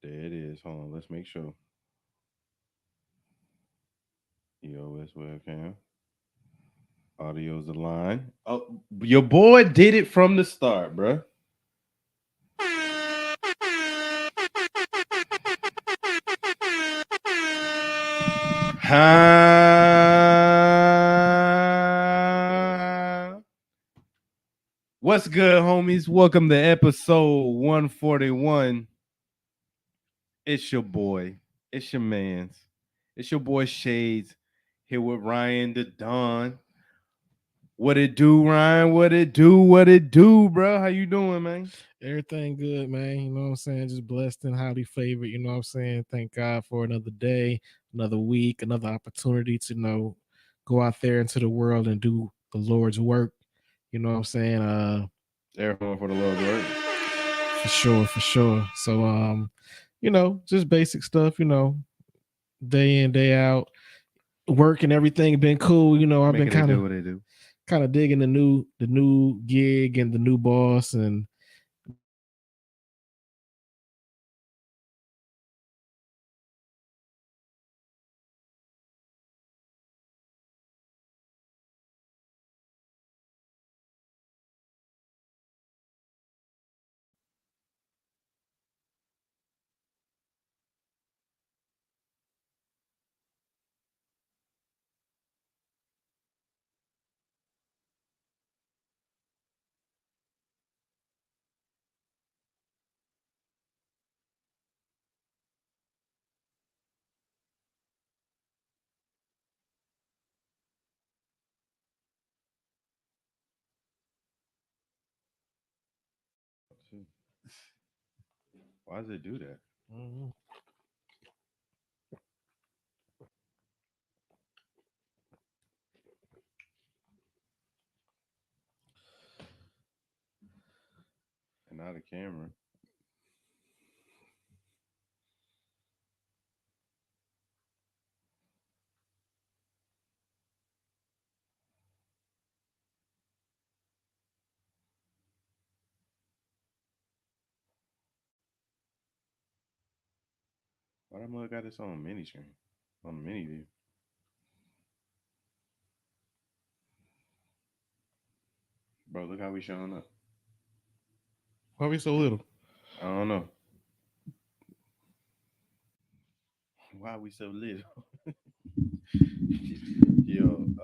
There it is. Hold on. Let's make sure. EOS webcam. Audio's the line. Oh, your boy did it from the start, bruh. What's good, homies? Welcome to episode 141. It's your boy. It's your man's. It's your boy Shades here with Ryan the Don. What it do, Ryan? What it do? What it do, bro? How you doing, man? Everything good, man. You know what I'm saying? Just blessed and highly favored. You know what I'm saying? Thank God for another day, another week, another opportunity to go out there into the world and do the Lord's work. You know what I'm saying? Everyone for the Lord's work. For sure, for sure. So just basic stuff, day in, day out. Work and everything been cool. I've been Making it do what they do. kind of digging the new gig and the new boss and Why does it do that? Mhm. And not a camera. Why the mother got this on mini screen? On the mini view. Bro, look how we showing up. Why we so little? I don't know. Why are we so little? Yo,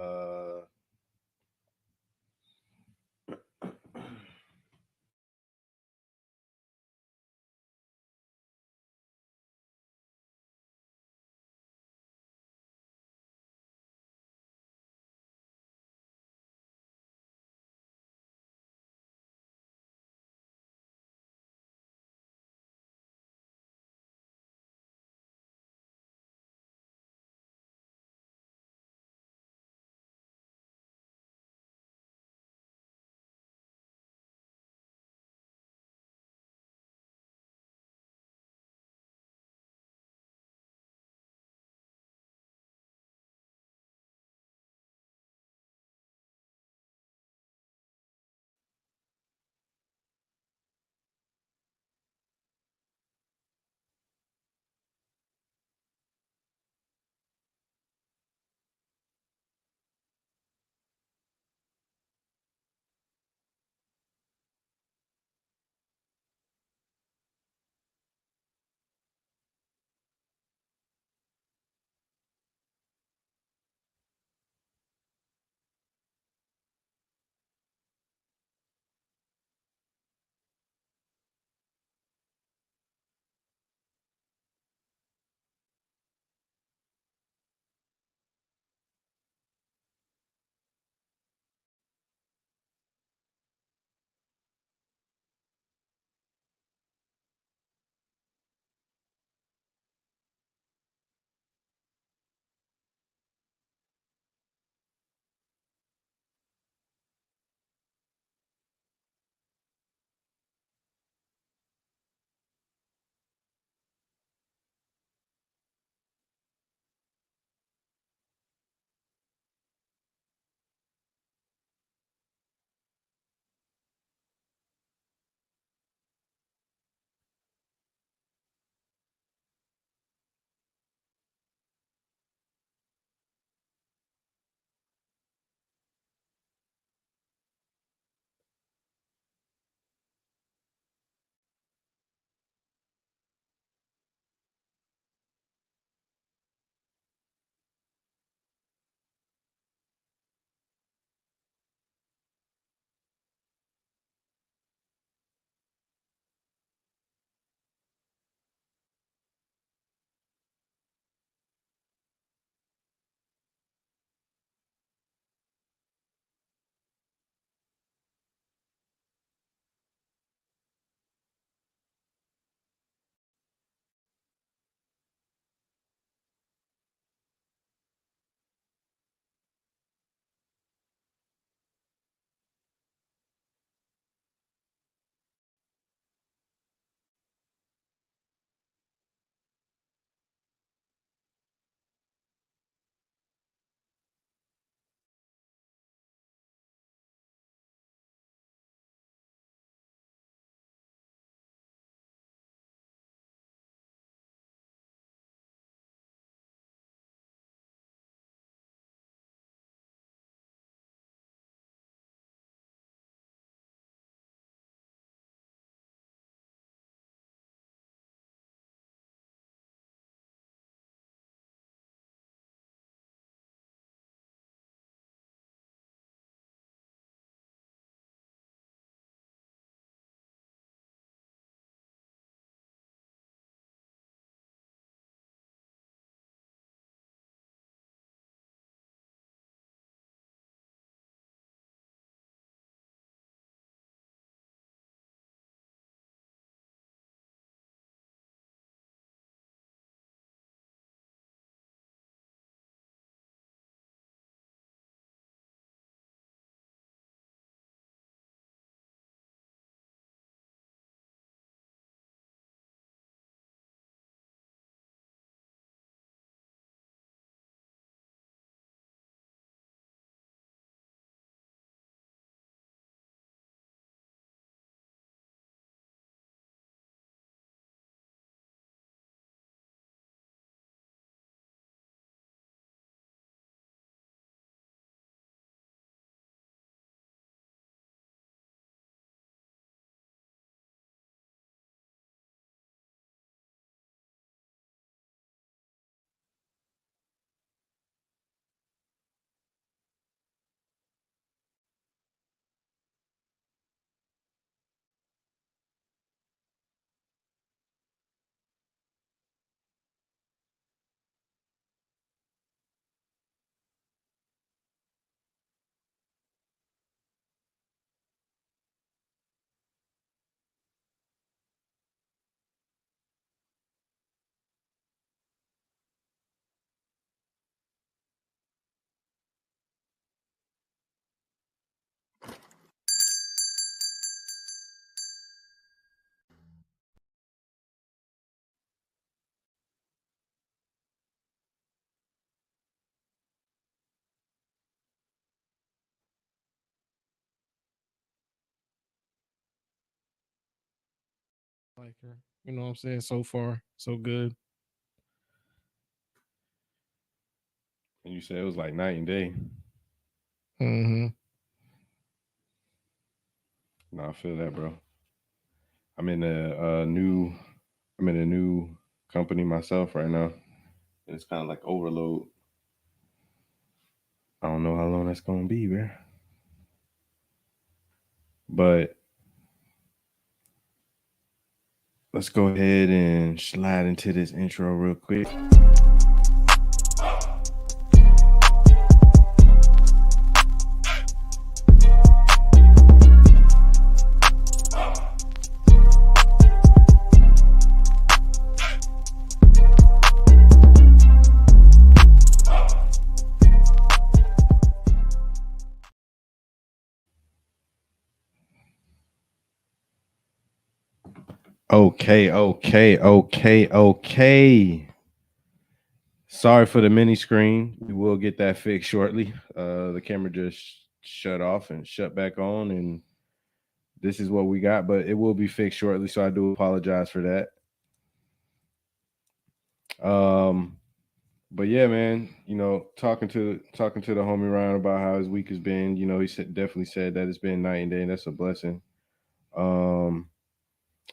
like her. You know what I'm saying? So far, so good. And you said it was like night and day. Mm-hmm. No, I feel that, bro. I'm in a new company myself right now, and it's kind of like overload. I don't know how long that's gonna be, man. But let's go ahead and slide into this intro real quick. Okay. Sorry for the mini screen. We will get that fixed shortly. The camera just shut off and shut back on, and this is what we got, but it will be fixed shortly. So I do apologize for that. But yeah, man, talking to the homie Ryan about how his week has been. Definitely said that it's been night and day, and that's a blessing. Um,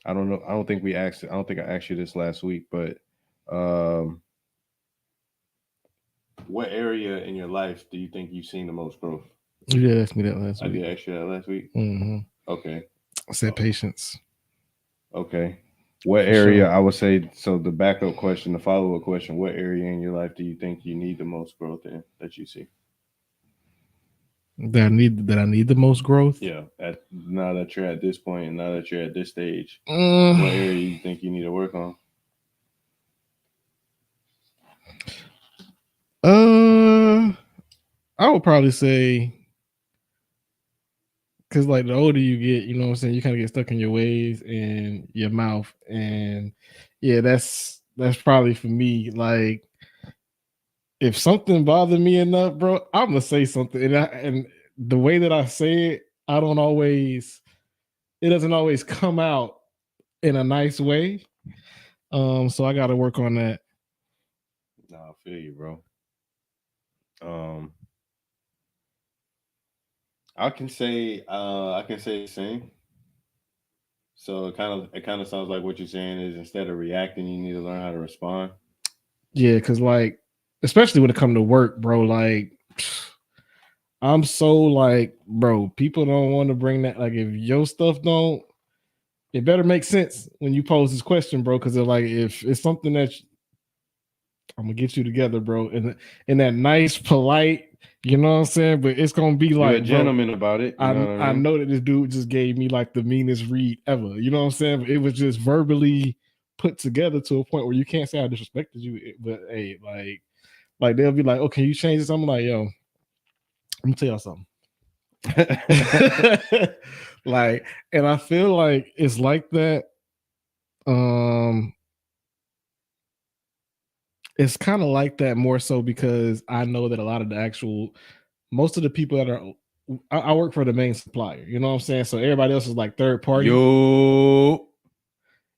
I don't know. I don't think we asked. I don't think I asked you this last week, but um, what area in your life do you think you've seen the most growth? You did ask me that last I week. did ask you that last week. Mm-hmm. Okay. I said patience. Okay. What For area? sure. I would say. So the backup question, the follow up question: what area in your life do you think you need the most growth in that you see? That I need the most growth. Yeah. Now that you're at this point, and now that you're at this stage, what Uh, area do you think you need to work on? I would probably say, because like the older you get, you know what I'm saying, you kind of get stuck in your ways and your mouth, and yeah, that's probably for me. Like, if something bothered me enough, bro, I'm gonna say something, and the way that I say it, I don't always, it doesn't always come out in a nice way. So I got to work on that. No, I feel you, bro. Um, I can say the same. So it kind of sounds like what you're saying is instead of reacting, you need to learn how to respond. Yeah, because like, especially when it come to work, bro, like I'm so like, bro, people don't want to bring that. Like, if your stuff don't, it better make sense when you pose this question, bro. Because they're like, if it's something that I'm gonna get you together, bro, and in that nice, polite, you know what I'm saying. But it's gonna be You're a like, bro, gentleman about it. You know I what I I mean? know that this dude just gave me like the meanest read ever. You know what I'm saying? But it was just verbally put together to a point where you can't say I disrespected you. But hey, like they'll be like, "Oh, can you change this?" I'm like, "Yo, let me tell y'all something." Like, and I feel like it's like that. Um, it's kind of like that more so because I know that a lot of the actual most of the people that are I work for the main supplier, you know what I'm saying? So everybody else is like third party. Yo,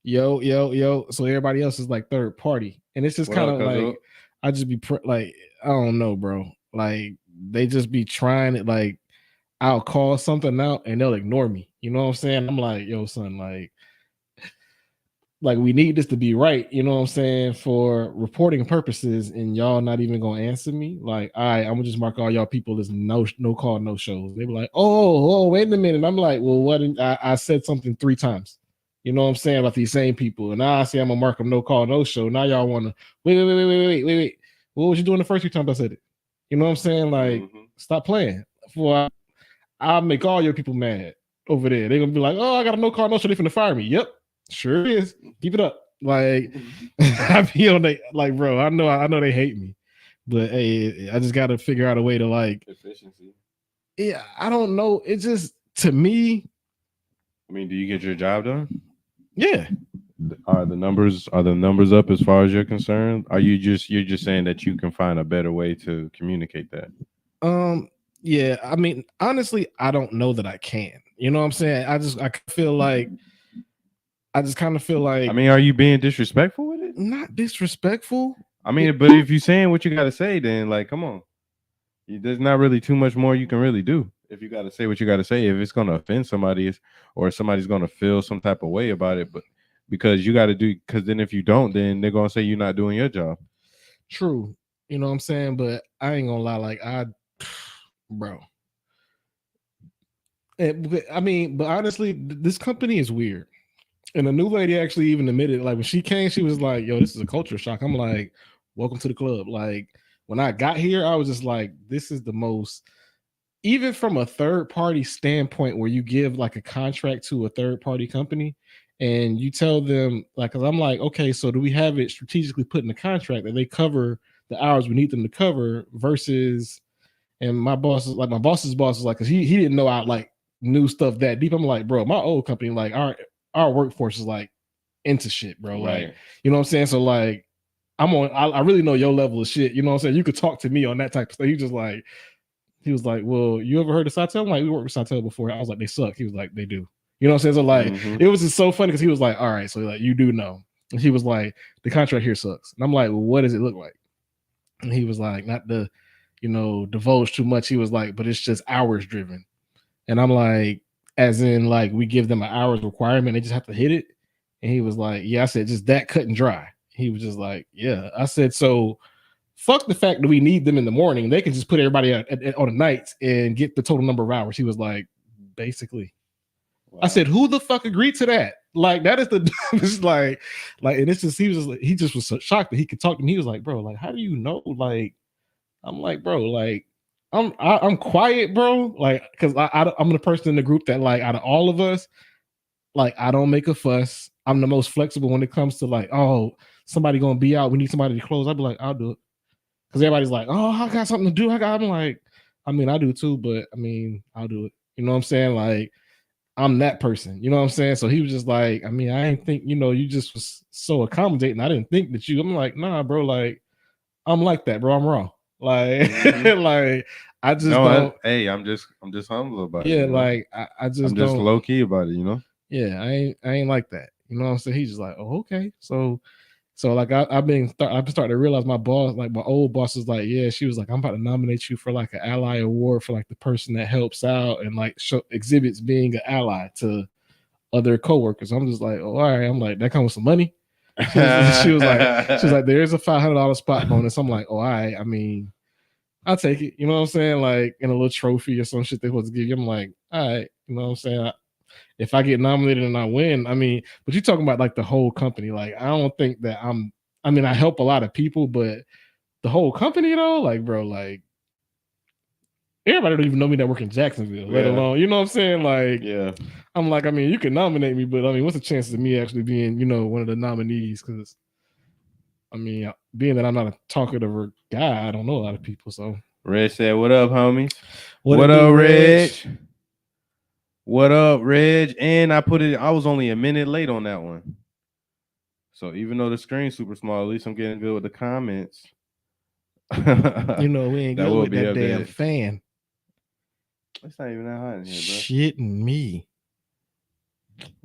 Yo. So everybody else is like third party. And it's just what kind up, of Cuzzo? like I just be like, I don't know, bro. Like they just be trying it. Like I'll call something out and they'll ignore me. You know what I'm saying? I'm like, yo, son, like we need this to be right, you know what I'm saying, for reporting purposes, and y'all not even gonna answer me. Like, all right, I'm gonna just mark all y'all people as no call, no shows. They be like, oh, wait a minute. I'm like, well, what? I said something 3 times. You know what I'm saying about these same people, and now I say I'm gonna mark them no call, no show. Now y'all wanna wait. What was you doing the first 3 times I said it? You know what I'm saying? Like, Mm-hmm. stop playing. Before I'll make all your people mad over there. They're gonna be like, oh, I got a no call, no show. They finna fire me. Yep, sure is. Keep it up. Like I feel they like, bro. I know they hate me, but hey, I just got to figure out a way to like. Efficiency. Yeah, I don't know. It just to me, I mean, do you get your job done? yeah, Are the numbers up as far as you're concerned? You're just saying that you can find a better way to communicate that? um, yeah. I mean, honestly, I don't know that I can. You know what I'm saying? I feel like I just kind of feel like I mean, are you being disrespectful with it? not disrespectful. I mean, but if you're saying what you got to say, then like, come on. There's not really too much more you can really do if you got to say what you got to say. If it's going to offend somebody, or somebody's going to feel some type of way about it, but because you got to do, because then if you don't, then they're going to say you're not doing your job. True, you know what I'm saying, but I ain't gonna lie, like bro. I mean, but honestly, this company is weird. And the new lady actually even admitted, like when she came, she was like, "Yo, this is a culture shock." I'm like, "Welcome to the club." Like when I got here, I was just like, "This is the most." Even from a third party standpoint, where you give like a contract to a third party company, and you tell them, like, because I'm like, okay, so do we have it strategically put in the contract that they cover the hours we need them to cover versus and my boss is like, my boss's boss is like, because he didn't know I like knew stuff that deep. I'm like, bro, my old company, like our workforce is like into shit, bro. Like, Right. you know what I'm saying? So like, I really know your level of shit. You know what I'm saying? You could talk to me on that type of stuff. He was like, well, you ever heard of Satel? I'm like, we worked with Satel before. I was like, they suck. He was like, they do. You know what I'm saying? So like, Mm-hmm. it was just so funny because he was like, all right, so like, you do know. And he was like, the contract here sucks. And I'm like, well, what does it look like? And he was like, not to, divulge too much. He was like, but it's just hours driven. And I'm like, as in like we give them an hours requirement, they just have to hit it. And he was like, yeah. I said, just that cut and dry. He was just like, yeah. I said, so fuck the fact that we need them in the morning. They can just put everybody on the nights and get the total number of hours. He was like, basically. Wow. I said, who the fuck agreed to that? Like that is the it's like, and it's just he just was so shocked that he could talk to me. He was like, bro, like, how do you know? Like, I'm like, bro, like, I'm quiet, bro. Like, because I'm the person in the group that, like, out of all of us, like, I don't make a fuss. I'm the most flexible when it comes to like, oh, somebody gonna be out. We need somebody to close. I'd be like, I'll do it. Because everybody's like, oh, I got something to do. I'm like, I mean, I do too, but I mean, I'll do it. You know what I'm saying? Like, I'm that person. You know what I'm saying? So he was just like, I mean, I didn't think, you just was so accommodating. I didn't think that I'm like, nah, bro, like, I'm like that, bro. I'm raw. Like, like I just don't. Hey, I'm just humble about it. Yeah, like I just I'm just don't. low key about it. Yeah, I ain't like that. You know what I'm saying? He's just like, oh, okay. So like I've been starting to realize my boss, like my old boss, is like, yeah, she was like, I'm about to nominate you for like an ally award for like the person that helps out and like exhibits being an ally to other coworkers. I'm just like, oh, all right. I'm like, that comes with some money. She was like, there's a $500 spot bonus. I'm like, oh, all right. I mean, I'll take it. You know what I'm saying? Like in a little trophy or some shit they're supposed to give you. I'm like, all right. You know what I'm saying? If I get nominated and I win, I mean, but you're talking about like the whole company. Like, I don't think that I mean, I help a lot of people, but the whole company, though, like, bro, like, everybody don't even know me that work in Jacksonville, let alone, you know what I'm saying? Like, Yeah. I'm like, I mean, you can nominate me, but I mean, what's the chances of me actually being, one of the nominees? Because, I mean, being that I'm not a talkative guy, I don't know a lot of people. So, Reg said, "What up, homies? What up, do, Reg? What up, Reg?" And I was only a minute late on that one. So even though the screen's super small, at least I'm getting good with the comments. We ain't good with that damn fan. It's not even that hot in here, bro. Shitting me.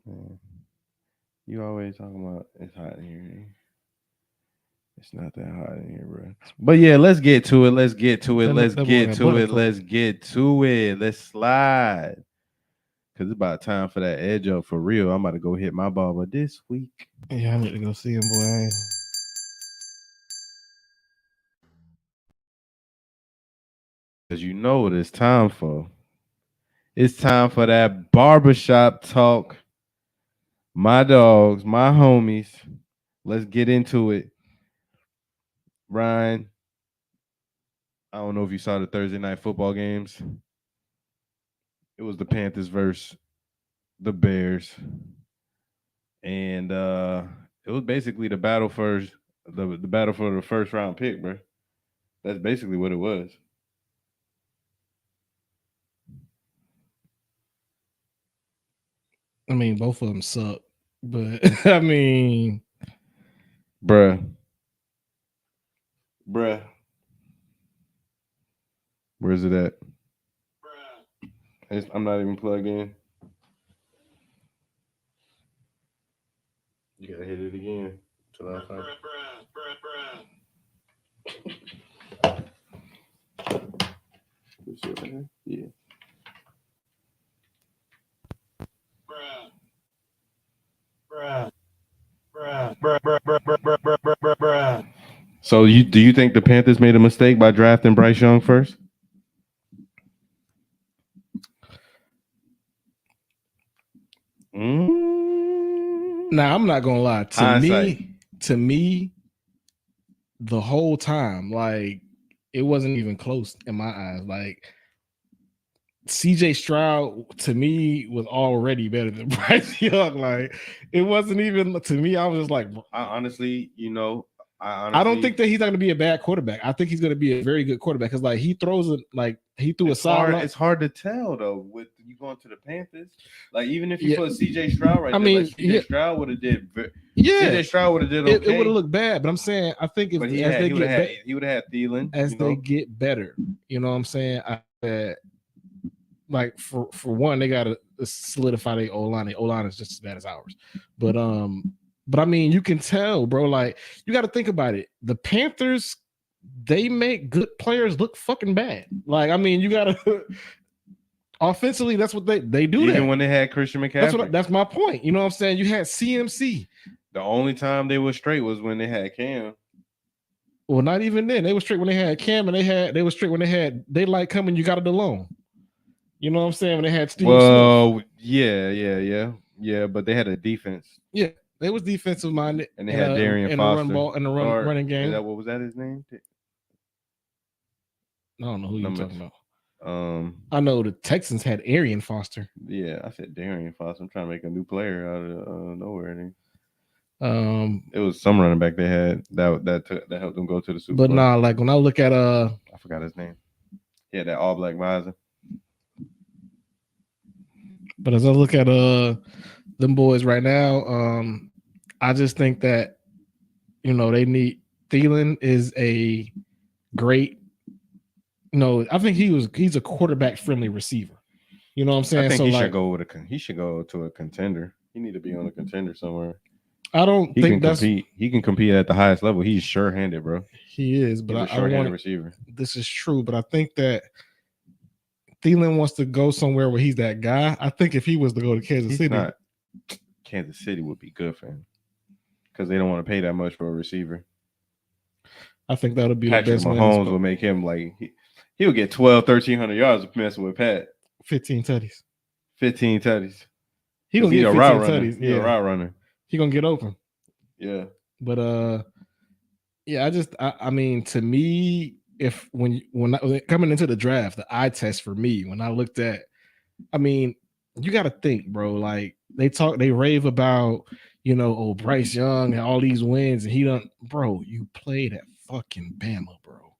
Man. You always talking about it's hot in here. It's not that hot in here, bro. But yeah, let's get to it. Let's get to it. Let's get to it. Let's slide. Cause it's about time for that edge up for real. I'm about to go hit my barber this week. Yeah, I need to go see him, boy. Cause you know what it's time for. It's time for that barbershop talk. My dogs, my homies. Let's get into it. Ryan, I don't know if you saw the Thursday night football games. It was the Panthers versus the Bears. And it was basically the battle for the battle for the first round pick, bro. That's basically what it was. I mean, both of them suck, but I mean, bruh, where's it at? I'm not even plugged in. You gotta hit it again. Till I find. Yeah. So do you think the Panthers made a mistake by drafting Bryce Young first? Now I'm not gonna lie. Hindsight. To me, the whole time, like it wasn't even close in my eyes. Like CJ Stroud to me was already better than Bryce Young. Like it wasn't even to me. I was just like, I honestly, I don't think that he's not going to be a bad quarterback. I think he's going to be a very good quarterback because like he throws it like he threw a sideline. It's hard to tell though with you going to the Panthers. Like even if you put CJ Stroud right there, like CJ Stroud would have did. CJ Stroud would have did okay. It would have looked bad, but I'm saying I think if he would have had Thielen as they get better. You know what I'm saying? Like for one, they got to solidify their O-line. The O-line is just as bad as ours, but I mean, you can tell, bro. Like you got to think about it. The Panthers, they make good players look fucking bad. Like I mean, you got to offensively. That's what they do. Even when they had Christian McCaffrey, that's my point. You know what I'm saying? You had CMC. The only time they were straight was when they had Cam. Well, not even then. They were straight when they had Cam, and they were straight when they had daylight coming. You got it alone. You know what I'm saying? When they had Steve Smith. Yeah. But they had a defense. Yeah, they was defensive minded, and they had Darian Foster run ball and the running game. What was that his name? I don't know who you're talking about. I know the Texans had Arian Foster. Yeah, I said Darian Foster. I'm trying to make a new player out of nowhere. It was some running back they had that helped them go to the Super Bowl. But nah, like when I look at I forgot his name. Yeah, that all black visor. But as I look at them boys right now, I just think that they need Thielen is a great. I think he's a quarterback friendly receiver. You know what I'm saying? I think he should go to a contender. He need to be on a contender somewhere. I don't think compete. He can compete at the highest level. He's sure-handed, bro. He is, but he's a sure-handed receiver. This is true, but I think that Thielen wants to go somewhere where he's that guy. I think if he was to go to Kansas City, Kansas City would be good for him because they don't want to pay that much for a receiver. I think that would be Patrick the best. Mahomes will make him like he would get 1,300 yards messing with Pat. 15 tutties. 15 tutties. He gonna get 15 tutties. He's a route runner. He gonna get open. Yeah. But yeah, I mean, to me, if when coming into the draft, the eye test for me when I looked at, I mean, you got to think, bro. Like they rave about, Bryce Young and all these wins, and you played at fucking Bama, bro.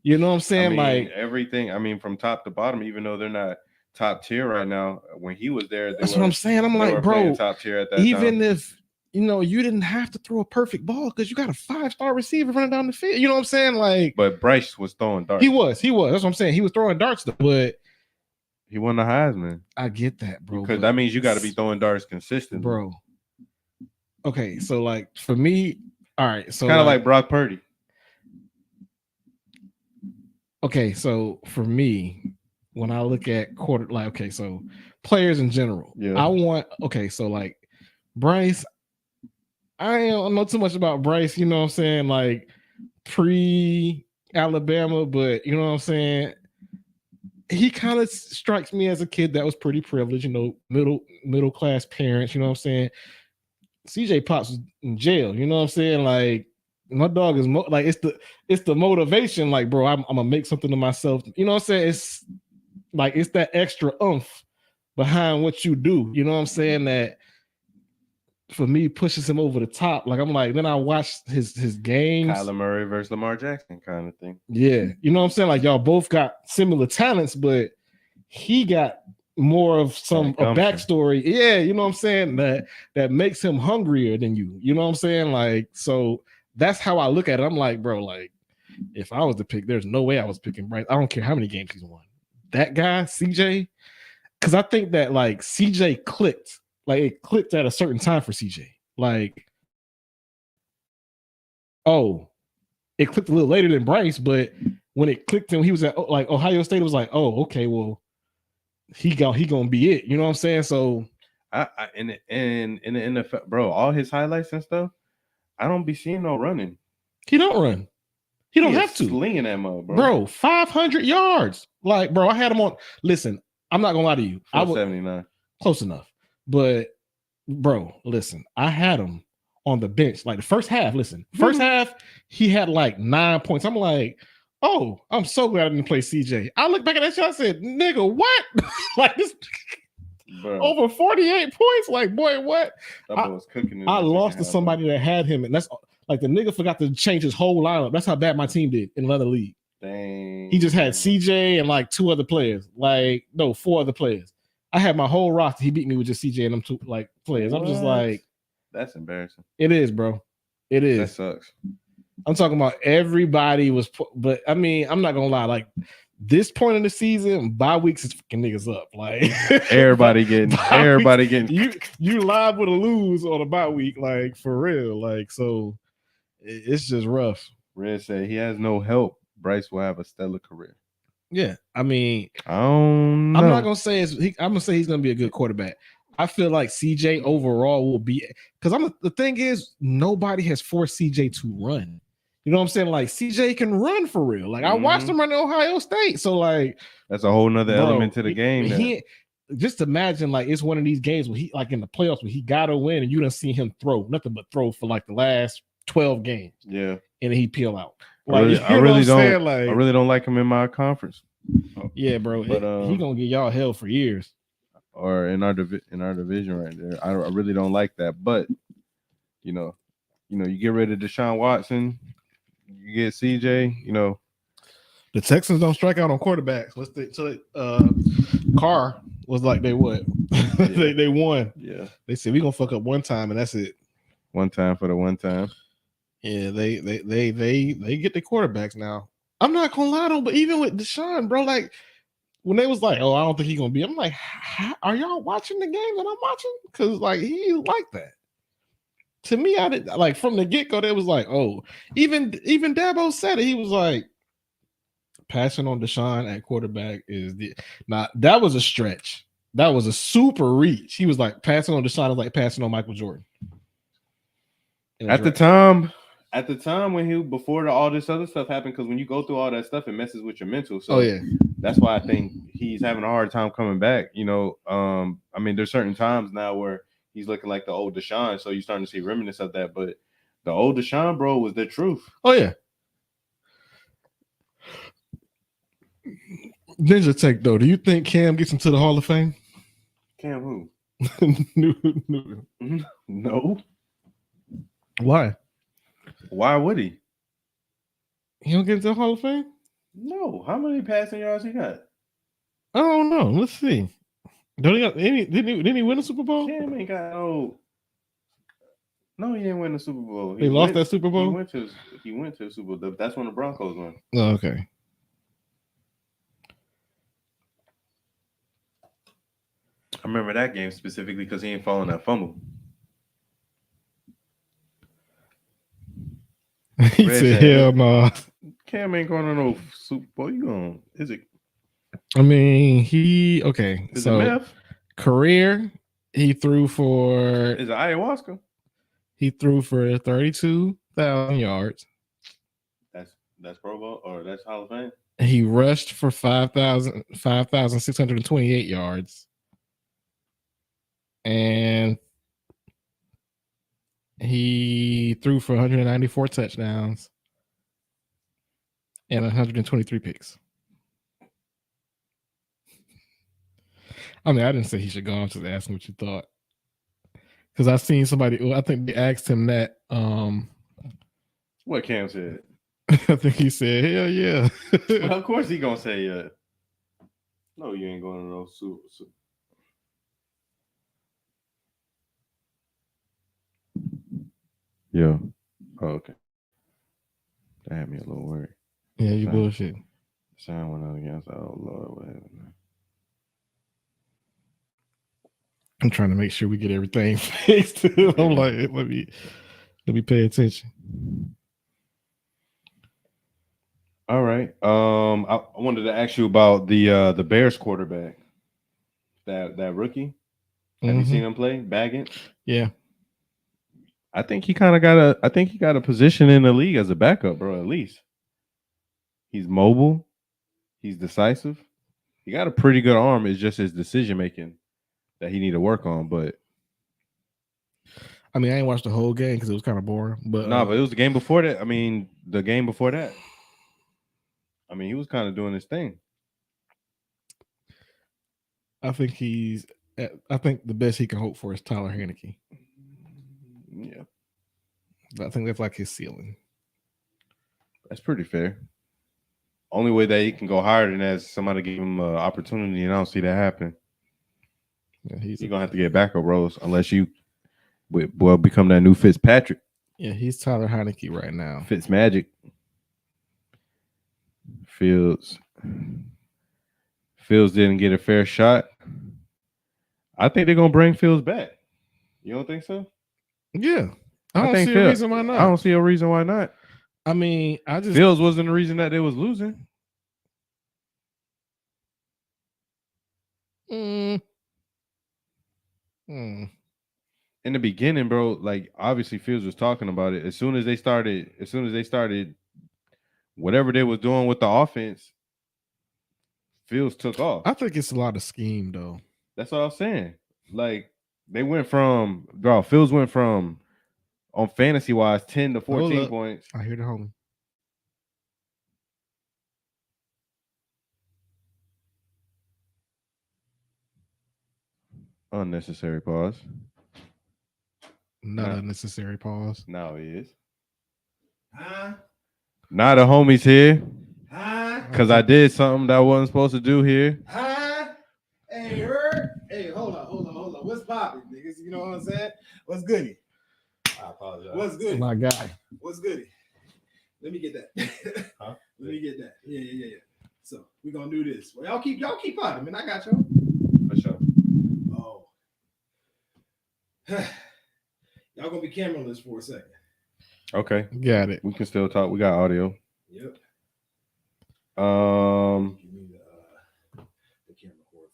You know what I'm saying? Like everything. I mean, from top to bottom, even though they're not top tier right now, when he was there, that's what I'm saying. I'm like, bro, top tier at that even time. If you didn't have to throw a perfect ball because you got a 5-star receiver running down the field. You know what I'm saying? Like, but Bryce was throwing darts. He was. That's what I'm saying. He was throwing darts, but he won the Heisman. I get that, bro. Because that means you got to be throwing darts consistently, bro. Okay, so like for me, all right, so kind of like Brock Purdy. Okay, so for me, when I look at so players in general, so like Bryce. I don't know too much about Bryce, you know what I'm saying? Like pre-Alabama, but you know what I'm saying? He kind of strikes me as a kid that was pretty privileged, middle class parents, you know what I'm saying? CJ Pops was in jail, you know what I'm saying? Like my dog is it's the motivation, like, bro, I'm gonna make something of myself. You know what I'm saying? It's like it's that extra oomph behind what you do, you know what I'm saying? That for me pushes him over the top. Like I'm like, then I watched his games. Kyler Murray versus Lamar Jackson kind of thing. Yeah. You know what I'm saying? Like y'all both got similar talents, but he got more of a backstory. Yeah, you know what I'm saying? That makes him hungrier than you. You know what I'm saying? Like, so that's how I look at it. I'm like, bro, like if I was to pick, there's no way I was picking Bryce. I don't care how many games he's won. That guy, CJ, because I think that like CJ clicked. Like it clicked at a certain time for CJ. Like Oh, it clicked a little later than Bryce, but when it clicked him, he was at like Ohio State. It was like, oh, okay, well, he gonna be it. You know what I'm saying? So in the NFL, bro, all his highlights and stuff, I don't be seeing no running. he don't run. He don't have to. Slinging that mug, bro. 500 yards. Like, bro, I had him on. Listen, I'm not gonna lie to you. I was 79. Close enough, but bro, listen, I had him on the bench. Like the first half. Listen, first half he had like 9 points. I'm like, oh, I'm so glad I didn't play CJ. I look back at that shot. I said, nigga, what? Like this. Bro. Over 48 points. Like, boy, what? That boy was cooking. I lost to somebody that had him, and that's like the nigga forgot to change his whole lineup. That's how bad my team did in another league. Dang. He just had CJ and like 2 other players. Like, no, 4 other players. I had my whole roster. He beat me with just CJ and them 2 like players. I'm just like, that's embarrassing. It is, bro. It is. That sucks. I'm talking about everybody was, but I mean, I'm not gonna lie. Like this point in the season, bye weeks is fucking niggas up. Like everybody getting you live with a lose on a bye week, like for real. Like so, it's just rough. Red said he has no help. Bryce will have a stellar career. Yeah, I mean, I don't know. I'm not gonna say I'm gonna say he's gonna be a good quarterback. I feel like CJ overall will be because the thing is nobody has forced CJ to run. You know what I'm saying? Like CJ can run for real. Like I watched him run at Ohio State. So like that's a whole nother element to the game. He just imagine like it's one of these games where he like in the playoffs where he gotta win and you don't see him throw nothing but throw for like the last 12 games. Yeah. And he peel out. Like I really don't like him in my conference. Yeah, bro. But he gonna get y'all hell for years. Or in our division right there. I really don't like that. But you know, you get rid of Deshaun Watson, you get CJ, the Texans don't strike out on quarterbacks. Carr was like they what? Yeah. they won. Yeah. They said we gonna fuck up one time and that's it. One time for the one time. Yeah, they get the quarterbacks now. I'm not gonna lie though, but even with Deshaun, bro, like when they was like, "Oh, I don't think he's gonna be," I'm like, "Are y'all watching the game that I'm watching?" Because like he like that. To me, I did like from the get go. They was like, "Oh," even Dabo said it. He was like, "Passing on Deshaun at quarterback is that was a stretch. That was a super reach." He was like, "Passing on Deshaun is like passing on Michael Jordan." At the time when before all this other stuff happened, because when you go through all that stuff, it messes with your mental. So that's why I think he's having a hard time coming back. I mean, there's certain times now where he's looking like the old Deshaun, so you're starting to see remnants of that. But the old Deshaun, bro, was the truth. Oh yeah. Ninja Tech though, do you think Cam gets into the Hall of Fame? Cam who? No. Why? Why would he? He don't get into the Hall of Fame? No. How many passing yards he got? I don't know. Let's see. Don't he got any? Didn't he win a Super Bowl? Cam ain't got no. No, he didn't win the Super Bowl. He lost that Super Bowl. He went to the Super Bowl. That's when the Broncos won. Oh, okay. I remember that game specifically because he ain't falling that fumble. He said, "Hell no." Cam ain't going to no Super Bowl. You going? Is it? I mean, okay. Is so it meth? Career, he threw for. Is it ayahuasca? He threw for 32,000 yards. That's Pro Bowl or that's Hall of Fame. He rushed for 5,628 yards, and he threw for 194 touchdowns and 123 picks. I mean, I didn't say he should go. I'm just asking what you thought. Because I seen somebody, I think they asked him that. What Cam said? I think he said, "Hell yeah." Well, of course he gonna say, no, you ain't going to no Super. Yeah. Oh, okay. That had me a little worried. Yeah, you bullshit. Sean went out against. Oh Lord, what happened? I'm trying to make sure we get everything fixed. I'm like, let me pay attention. All right. I wanted to ask you about the Bears quarterback, that rookie. Have you seen him play? Baggins? Yeah. I think he got a position in the league as a backup, bro. At least he's mobile. He's decisive. He got a pretty good arm. It's just his decision making that he need to work on. But I mean, I ain't watched the whole game because it was kind of boring. But no, but it was the game before that. I mean, the game before that. I mean, he was kind of doing his thing. I think I think the best he can hope for is Tyler Haneke. Yeah, I think that's like his ceiling. that's pretty fair. Only way that he can go higher than that is somebody give him an opportunity, and I don't see that happen. Yeah, You're gonna have to get backup roles unless you become that new Fitzpatrick. Yeah, he's Tyler Haneke right now. Fitzmagic. Fields didn't get a fair shot. I think they're gonna bring Fields back. You don't think so? Yeah, I don't think see a reason why not. I don't see a reason why not. I mean, I just Fields wasn't the reason that they was losing. In the beginning, bro, like obviously Fields was talking about it. As soon as they started whatever they was doing with the offense, Fields took off. I think it's a lot of scheme though. That's what I was saying. Like they went from Fields went from on fantasy wise 10 to 14 points. I hear the homie. Unnecessary pause. Not unnecessary pause. Now he is. Now the homies here. Because I did something that I wasn't supposed to do here. Hey, heard? Hey, hold on. What's poppin', niggas? You know what I'm saying? What's goody? I apologize. What's goody? My guy. What's goody? Let me get that. Huh? Let me get that. Yeah. So we're gonna do this. Well, y'all keep popping, man. I got y'all. For sure. Oh. Y'all gonna be cameraless for a second. Okay. Got it. We can still talk. We got audio. Yep. Give me the camera cord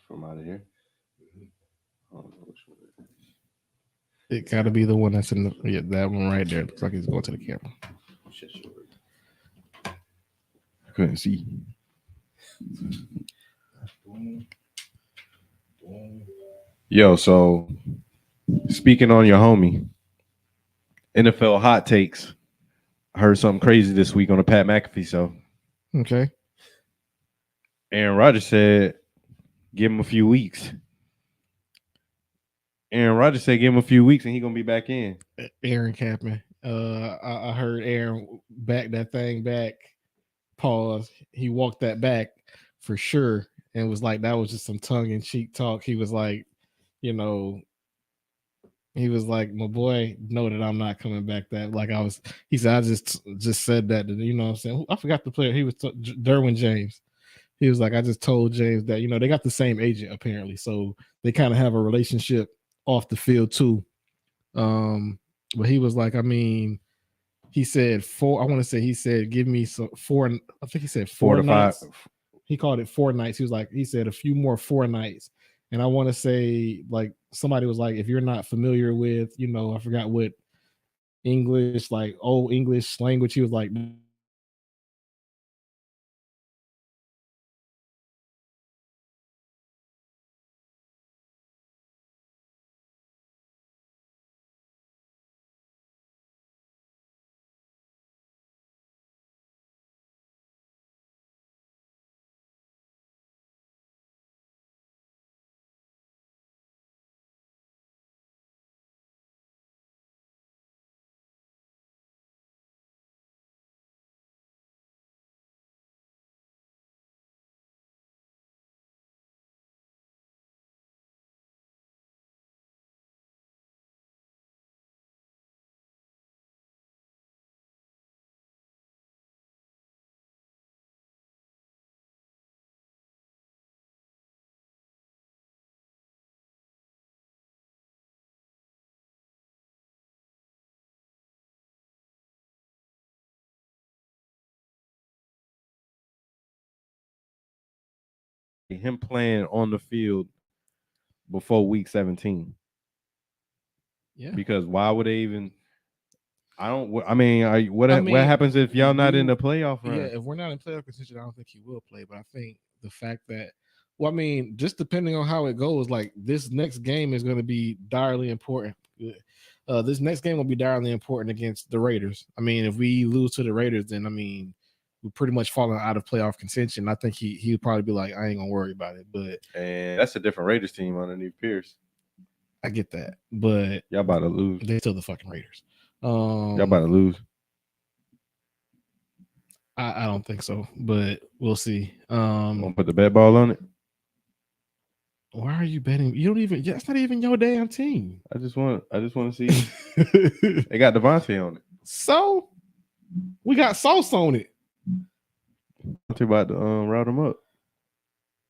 from out of here. Mm-hmm. I don't know which one it is. It got to be the one that's in the that one right there. Looks like he's going to the camera. I couldn't see. Boom. Boom. Yo, so speaking on your homie, NFL hot takes. I heard something crazy this week on the Pat McAfee show. Okay. Aaron Rodgers said, give him a few weeks. Aaron Rodgers said, give him a few weeks and he's going to be back in. Aaron Kaplan. I heard Aaron back that thing back. Pause. He walked that back for sure. And was like, that was just some tongue-in-cheek talk. He was like, you know, he was like, my boy, know that I'm not coming back. That like he said, I just said that, you know what I'm saying? I forgot the player. He was Derwin James. He was like, I just told James that, you know, they got the same agent apparently. So they kind of have a relationship off the field too. But he was like, I mean, he said he said, give me some four. I think he said 4 nights. 5. He called it 4 nights. He said a few more 4 nights. And I want to say, like, somebody was like, if you're not familiar with, you know, I forgot what English, like old English language, he was like, him playing on the field before week 17. Yeah. Because why would they even? I mean, what I mean, happens if y'all not in you- the playoff run? Yeah, if we're not in playoff contention, I don't think he will play. But I think the fact that, well, I mean, just depending on how it goes, like this next game is going to be direly important. This next game will be direly important against the Raiders. I mean, if we lose to the Raiders, then I mean, we're pretty much falling out of playoff contention. I think he would probably be like, I ain't gonna worry about it. But And that's a different Raiders team underneath Pierce. I get that. But Y'all about to lose. they still the fucking Raiders. Y'all about to lose. I don't think so, but we'll see. Want to put the bet ball on it? Why are you betting? You don't even. That's not even your damn team. I just want to see. They got Devontae on it. So we got Sauce on it Devontae about to route him up.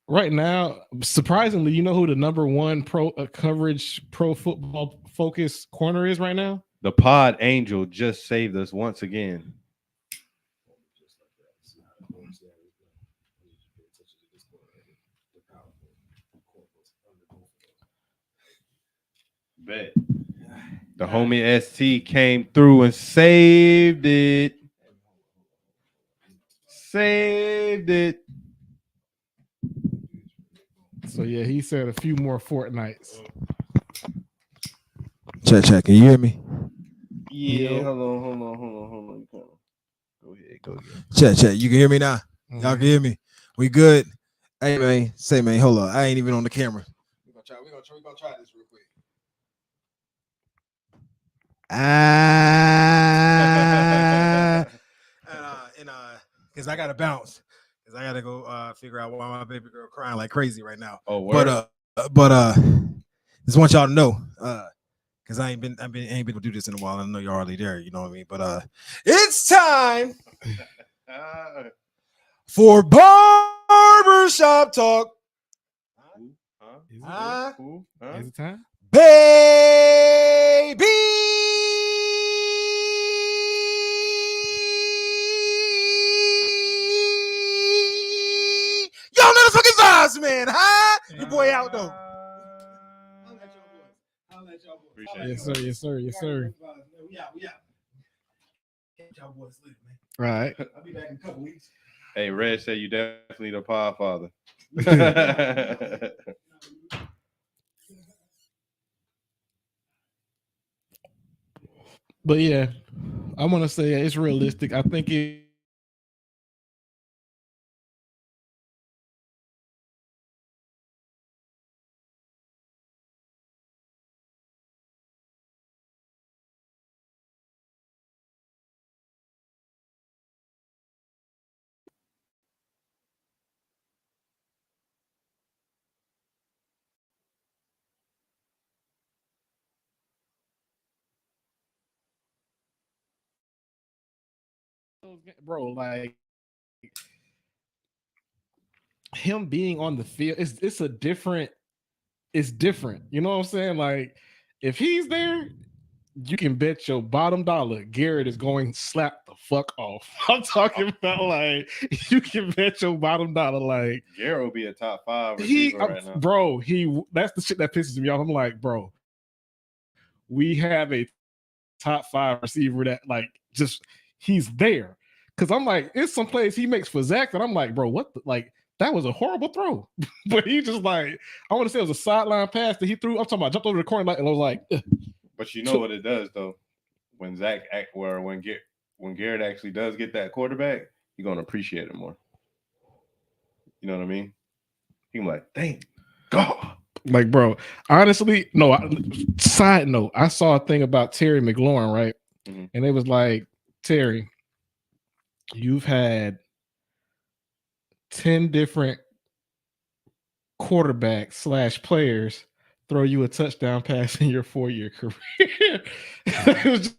right now. Surprisingly, you know who the number one pro coverage pro football focus corner is right now? The Pod Angel just saved us once again. Bet. The homie ST came through and saved it. Saved it. So yeah, he said a few more fortnights. Check. Can you hear me? Yeah, Yo. hold on. Go ahead. Check. You can hear me now? Y'all can hear me? We good? Hey man, hold on. I ain't even on the camera. We're gonna try this real quick. Because I gotta bounce. Because I gotta go figure out why my baby girl crying like crazy right now. Oh, word. But just want y'all to know, because I ain't been able to do this in a while. I know you're already there, you know what I mean? But it's time for barbershop talk. Is it time? Baby. Y'all motherfucking vibes, man. Huh? Your boy out though. Yes, sir. We out. Y'all boys later, man. Right. I'll be back in a couple weeks. Hey, Red said you definitely the Pod Father. But yeah, I want to say it's realistic. I think it. Bro, like him being on the field, it's different. You know what I'm saying? Like if he's there, you can bet your bottom dollar Garrett is going to slap the fuck off. I'm talking about like you can bet your bottom dollar like Garrett will be a top 5 receiver right now. Bro, that's the shit that pisses me off. I'm like, bro, we have a top 5 receiver that like just he's there. Cause I'm like, it's some plays he makes for Zach, and I'm like, bro, what the, like that was a horrible throw. But he just like, I want to say it was a sideline pass that he threw. I'm talking about jumped over the corner and I was like, but you know what it does though? When when Garrett actually does get that quarterback, you're gonna appreciate it more. You know what I mean? You're like, thank God. like, bro, honestly, no. Side note, I saw a thing about Terry McLaurin, right? Mhm. And it was like, Terry, you've had 10 different quarterbacks / players throw you a touchdown pass in your 4-year career. It was just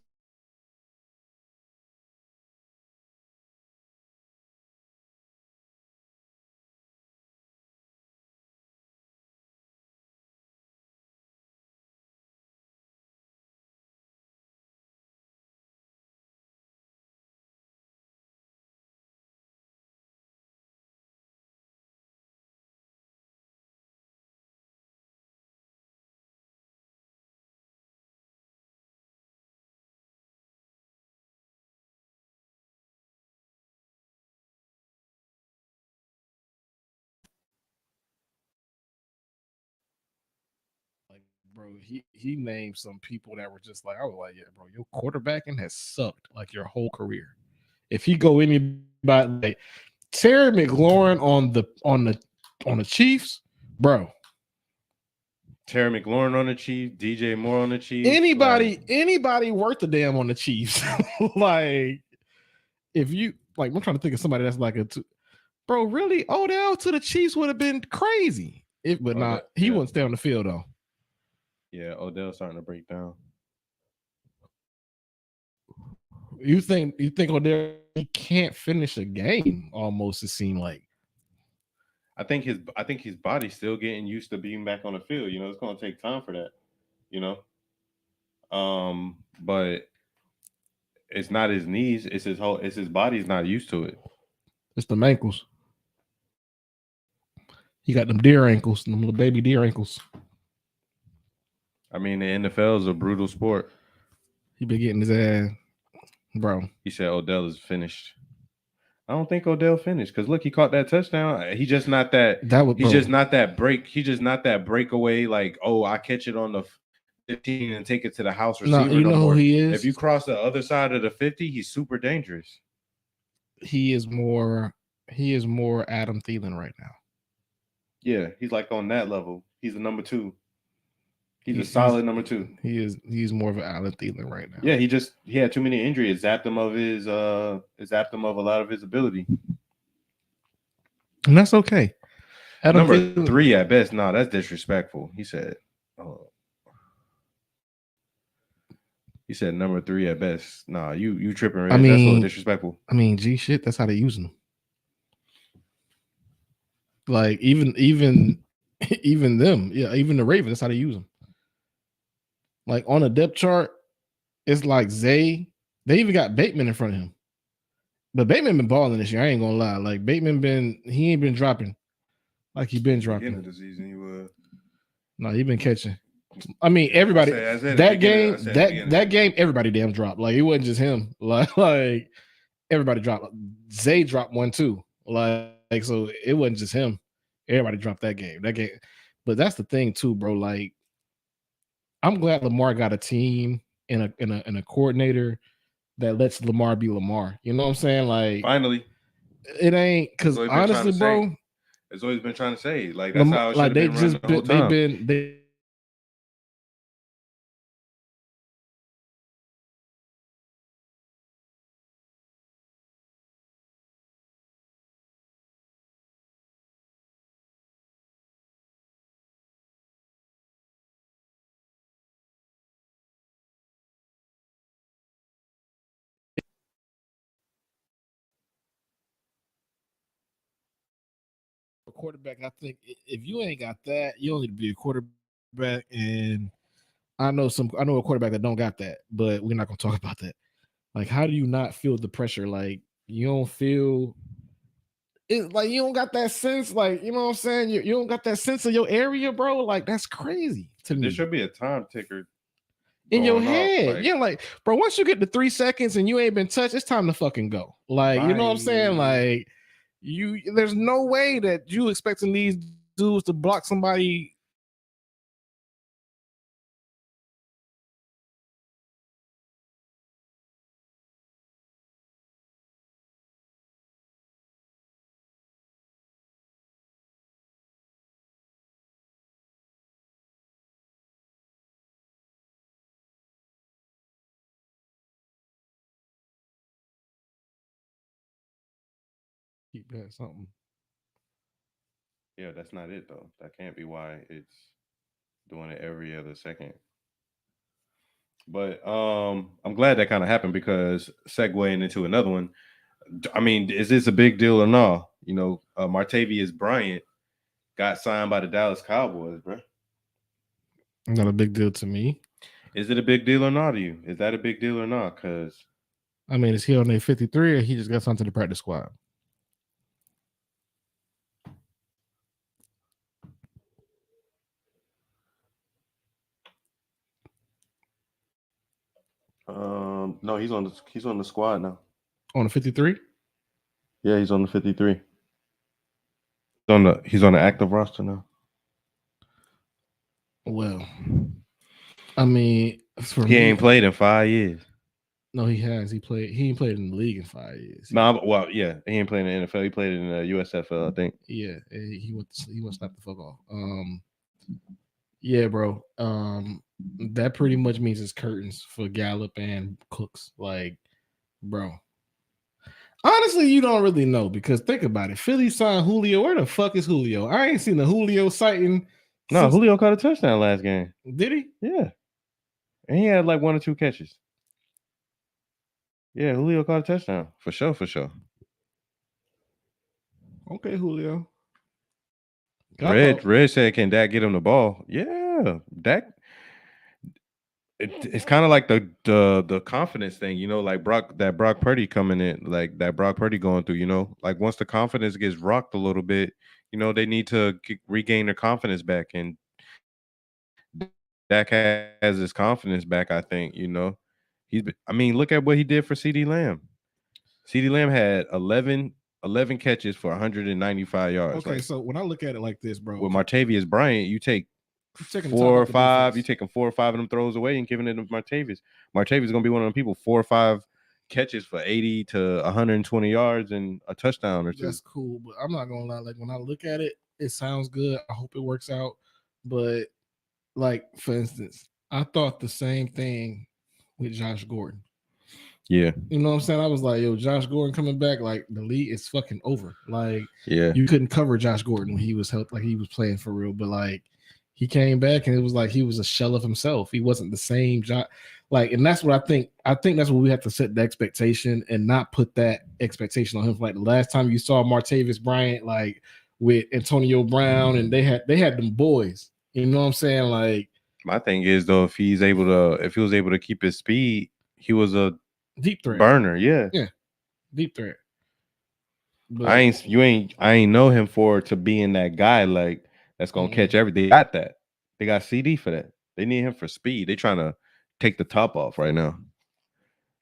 bro, he named some people that were just like, I was like, yeah, bro, your quarterbacking has sucked like your whole career. If he go anybody like Terry McLaurin on the Chiefs, bro. Terry McLaurin on the Chiefs, DJ Moore on the Chiefs. Anybody worth a damn on the Chiefs. Like, if you like, I'm trying to think of somebody that's like bro, really? Odell to the Chiefs would have been crazy. But not he wouldn't stay on the field though. Yeah, Odell's starting to break down. You think Odell he can't finish a game almost, it seemed like. I think his body's still getting used to being back on the field. You know, it's gonna take time for that, you know. But it's not his knees, it's his body's not used to it. It's the ankles. He got them deer ankles, them little baby deer ankles. I mean, the NFL is a brutal sport. He been getting his ass, bro. He said Odell is finished. I don't think Odell finished because look, he caught that touchdown. He's just not that. He's just not that break. He's just not that breakaway. Like, oh, I catch it on the 15 and take it to the house receiver. No, you know who he is. If you cross the other side of the 50, he's super dangerous. He is more Adam Thielen right now. Yeah, he's like on that level. He's a number 2. He's a solid number 2. He's more of an Adam Thielen right now. Yeah, he had too many injuries. It zapped him of a lot of his ability. And that's okay. Adam number Thielen, 3 at best. No, that's disrespectful. He said number 3 at best. Nah, you tripping, right? That's a little disrespectful. I mean, G shit, that's how they using them. Like even them, yeah, even the Ravens, that's how they use them. Like on a depth chart, it's like Zay. They even got Bateman in front of him. But Bateman been balling this year. I ain't gonna lie. Like Bateman he ain't been dropping. Like he been dropping. Beginning of the season, he was. No, he been catching. I mean, everybody. That game, everybody damn dropped. Like it wasn't just him. Like everybody dropped. Zay dropped one too. Like so, it wasn't just him. Everybody dropped that game. But that's the thing too, bro. Like, I'm glad Lamar got a team and a coordinator that lets Lamar be Lamar. You know what I'm saying? Like, finally, it ain't because honestly, bro, it's always been trying to say like that's how it like they just the whole time. They quarterback. I think if you ain't got that, you don't need to be a quarterback. And I know a quarterback that don't got that, but we're not gonna talk about that. Like, how do you not feel the pressure? Like, you don't feel it, like you don't got that sense, like, you know what I'm saying? You don't got that sense of your area, bro. Like, that's crazy to me. There should be a time ticker in your head. Like, yeah, like, bro, once you get to 3 seconds and you ain't been touched, it's time to fucking go. Like, you know what I'm saying? Like, there's no way that you expecting these dudes to block somebody. Keep that something. Yeah, that's not it though. That can't be why it's doing it every other second. But I'm glad that kind of happened because segueing into another one. I mean, is this a big deal or not? You know, Martavius Bryant got signed by the Dallas Cowboys, bro. Not a big deal to me. Is it a big deal or not to you? Is that a big deal or not? Because I mean, is he on a 53 or he just got signed to the practice squad? No, he's on the squad now. On the 53? Yeah, he's on the 53. He's on the active roster now. Well, I mean, for He me, ain't played in 5 years. no, he has. He ain't played in the league in 5 years. No, well, yeah, he ain't playing in the NFL. He played in the USFL, I think. Yeah, he went slap the fuck off. Yeah, bro. That pretty much means it's curtains for Gallup and Cooks. Like, bro. Honestly, you don't really know because think about it. Philly signed Julio. Where the fuck is Julio? I ain't seen the Julio sighting. No, Julio caught a touchdown last game. Did he? Yeah, and he had like 1 or 2 catches. Yeah, Julio caught a touchdown for sure. Okay, Julio. Red said, "Can Dak get him the ball?" Yeah, Dak. It's kind of like the confidence thing, you know, like Brock Purdy coming in, like that Brock Purdy going through, you know, like once the confidence gets rocked a little bit, you know, they need to regain their confidence back, and Dak has his confidence back. I think, you know, I mean, look at what he did for CeeDee Lamb. CeeDee Lamb had 11 catches for 195 yards. Okay, so when I look at it like this, bro, with Martavius Bryant, you take 4 or 5, you taking 4 or 5 of them throws away and giving it to Martavius. Martavius is gonna be one of them people, 4 or 5 catches for 80 to 120 yards and a touchdown or 2. That's cool, but I'm not gonna lie. Like when I look at it, it sounds good. I hope it works out. But like for instance, I thought the same thing with Josh Gordon. Yeah, you know what I'm saying. I was like, yo, Josh Gordon coming back, like the league is fucking over. Like, yeah, you couldn't cover Josh Gordon when he was helped, like he was playing for real. But like, he came back and it was like he was a shell of himself. He wasn't the same Josh. Like, and that's what I think. I think that's what we have to set the expectation and not put that expectation on him. Like the last time you saw Martavius Bryant, like with Antonio Brown, and they had them boys. You know what I'm saying? Like, my thing is though, if he was able to keep his speed, he was a deep threat burner. Yeah, deep threat. But I ain't know him to being that guy like that's gonna catch everything. They got that. They got CD for that. They need him for speed. They trying to take the top off right now.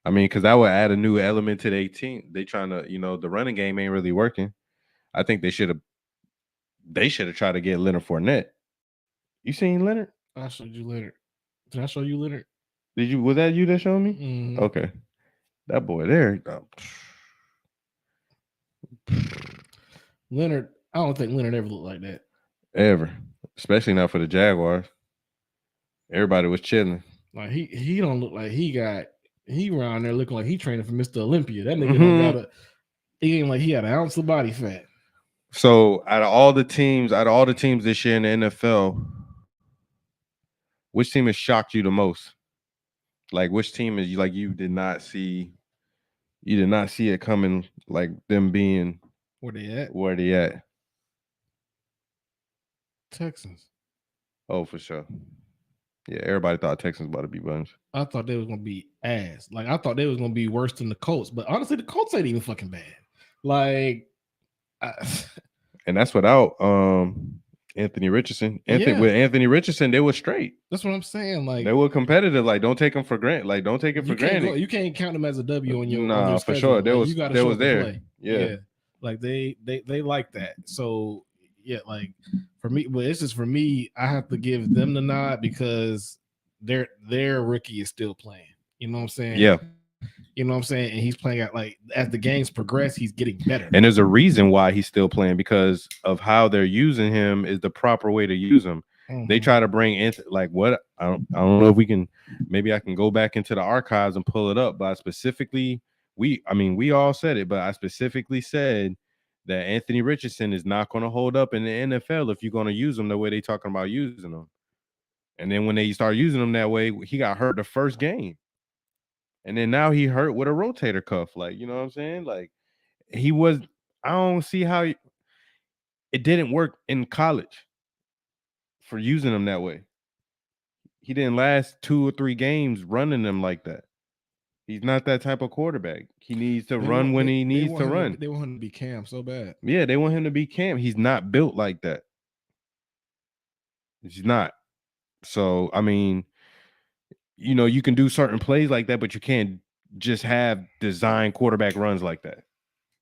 I mean, because that would add a new element to their team. They trying to, you know, the running game ain't really working. I think they should have tried to get Leonard Fournette. You seen Leonard? I showed you Leonard. Did I show you Leonard? Was that you that showed me? Mm-hmm. Okay. That boy there. Leonard, I don't think Leonard ever looked like that. Ever. Especially not for the Jaguars. Everybody was chilling. Like he don't look like he around there looking like he training for Mr. Olympia. That nigga don't got he ain't like he had an ounce of body fat. So out of all the teams this year in the NFL, which team has shocked you the most? Like which team is like you did not see it coming, like them being where they at? Texans. Oh, for sure. Yeah, everybody thought Texans about to be bunch. I thought they was gonna be ass. Like I thought they was gonna be worse than the Colts, but honestly, the Colts ain't even fucking bad. Like, and that's without Anthony Richardson. With Anthony Richardson, they were straight. That's what I'm saying. Like they were competitive. Like don't take them for granted. Like don't take it for granted. You can't count them as a W on your nah, on your for schedule. sure. They Like, was there. Play. Yeah. Like they like that. So yeah, like for me, but it's just for me, I have to give them the nod because their rookie is still playing. You know what I'm saying? Yeah. You know what I'm saying? And he's playing at like as the games progress, he's getting better. And there's a reason why he's still playing because of how they're using him is the proper way to use him. Mm-hmm. They try to bring in like what I don't know if we can. Maybe I can go back into the archives and pull it up. But we all said it, but I specifically said that Anthony Richardson is not going to hold up in the NFL if you're going to use him the way they talking about using him. And then when they start using him that way, he got hurt the first game. And then now he hurt with a rotator cuff. Like, you know what I'm saying? Like I don't see how it didn't work in college for using him that way. He didn't last 2 or 3 games running them like that. He's not that type of quarterback. He needs to run when he needs to run. They want him to be Cam so bad. Yeah, they want him to be Cam. He's not built like that. He's not. So, I mean, you know, you can do certain plays like that, but you can't just have design quarterback runs like that.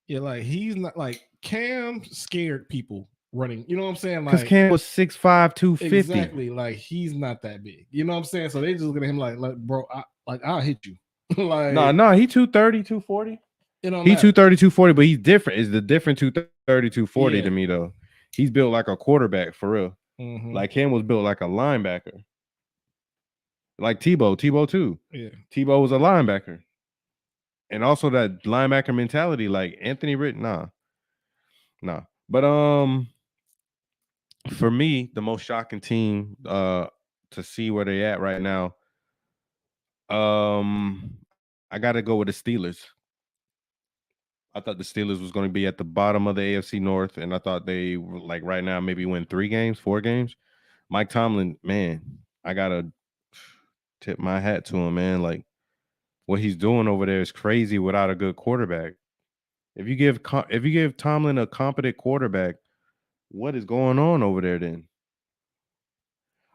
Yeah, like he's not like Cam scared people running. You know what I'm saying? Because Like Cam was 6'5", 250. exactly. Like he's not that big. You know what I'm saying? So they just look at him like bro, I'll hit you. Like No, he 230, 240. It don't He matter. 230, 240, but he's different. It's the different 230, 240 Yeah. to me though. He's built like a quarterback for real. Mhm. Like Cam was built like a linebacker. Like Tebow too. Yeah. Tebow was a linebacker. And also that linebacker mentality, like Anthony Ritt, nah. But for me, the most shocking team to see where they at right now, I gotta go with the Steelers. I thought the Steelers was going to be at the bottom of the AFC North, and I thought they were like right now maybe win 3 games, 4 games. Mike Tomlin, man, I gotta tip my hat to him, man. Like what he's doing over there is crazy without a good quarterback. If you give Tomlin a competent quarterback, what is going on over there then?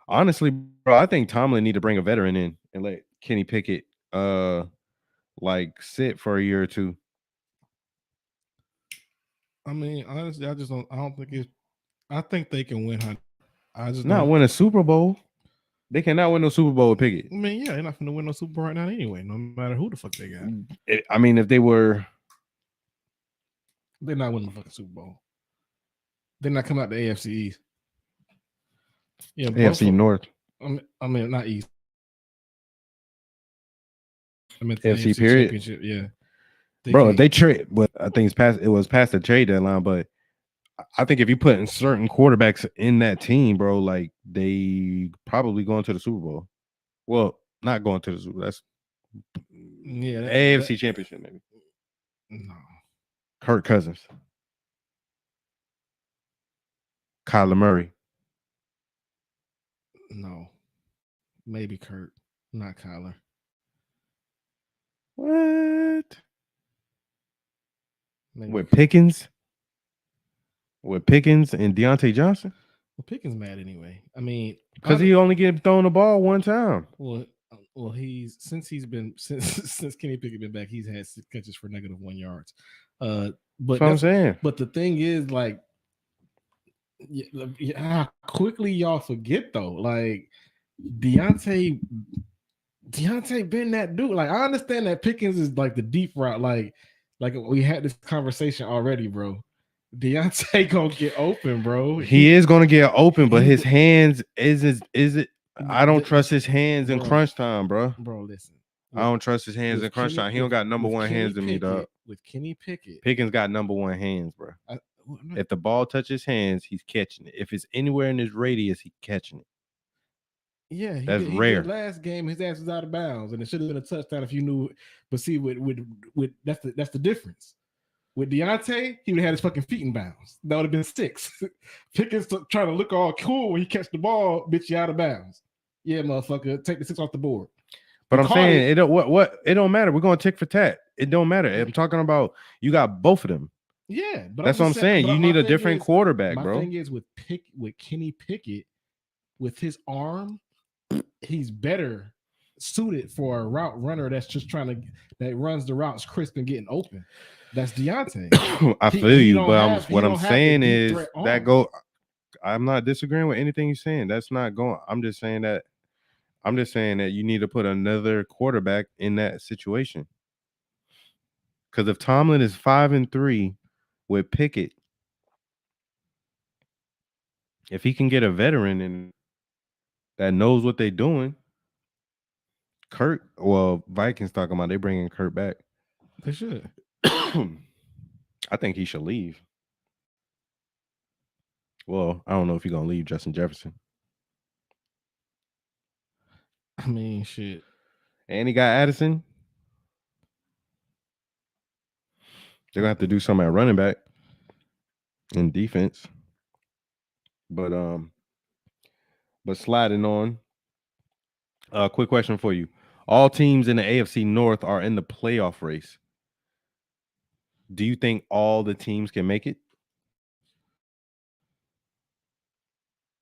Honestly, bro, I think Tomlin need to bring a veteran in and let Kenny Pickett like sit for a year or two. I mean, honestly, I don't think it's. I think they can win. I just Not don't win a Super Bowl. They cannot win no Super Bowl with Pickett. I mean, yeah, they're not going to win no Super Bowl right now anyway. No matter who the fuck they got, I mean, if they were, they're not winning the fucking Super Bowl. They're not coming out the AFC East. Yeah, AFC North. I mean, not East. I meant the AFC period. Championship. Yeah, Bro, if they trade, but I think it was past the trade deadline. But I think if you put in certain quarterbacks in that team, bro, like they probably going to the Super Bowl. Well, not going to the Super Bowl. That's AFC Championship, maybe. No. Kirk Cousins, Kyler Murray. No, maybe Kurt, not Kyler. What? Maybe With Pickens? With Pickens and Deontay Johnson? Well, Pickens mad anyway. I mean, because he only get thrown the ball one time. Well, since Kenny Pickett been back, he's had 6 catches for -1 yards. But that's what I'm saying. But the thing is, like, how quickly y'all forget though. Like Deontay been that dude. Like I understand that Pickens is like the deep route. Like we had this conversation already, bro. Deontay gonna get open, bro. He is gonna get open, but his hands is it? I don't trust his hands in crunch time, bro. Bro, listen. I don't trust his hands in crunch time. He don't got number 1 hands to me, dog. With Kenny Pickett, Pickens got number 1 hands, bro. If the ball touches hands, he's catching it. If it's anywhere in his radius, he's catching it. Yeah, that's rare. Last game, his ass was out of bounds, and it should have been a touchdown if you knew. But see, with that's the difference. With Deontay, he would have had his fucking feet in bounds. That would have been 6. Pickens trying to look all cool when he catch the ball, bitch, you out of bounds. Yeah, motherfucker, take the 6 off the board. But I'm saying it don't matter. We're going tick for tat. It don't matter. I'm talking about you got both of them. Yeah, but that's what I'm saying. You need a different quarterback, bro. My thing is with Kenny Pickett, with his arm, he's better suited for a route runner that's just that runs the routes crisp and getting open. That's Deontay. I feel you, but what I'm saying is that I'm not disagreeing with anything you're saying. That's not going. I'm just saying that you need to put another quarterback in that situation. Because if Tomlin is 5-3 with Pickett, if he can get a veteran in that knows what they're doing, Vikings talking about they bringing Kurt back. They should. I think he should leave. Well, I don't know if he's gonna leave Justin Jefferson. I mean, shit. And he got Addison. They're gonna have to do something at running back in defense. But sliding on. Quick question for you. All teams in the AFC North are in the playoff race. Do you think all the teams can make it?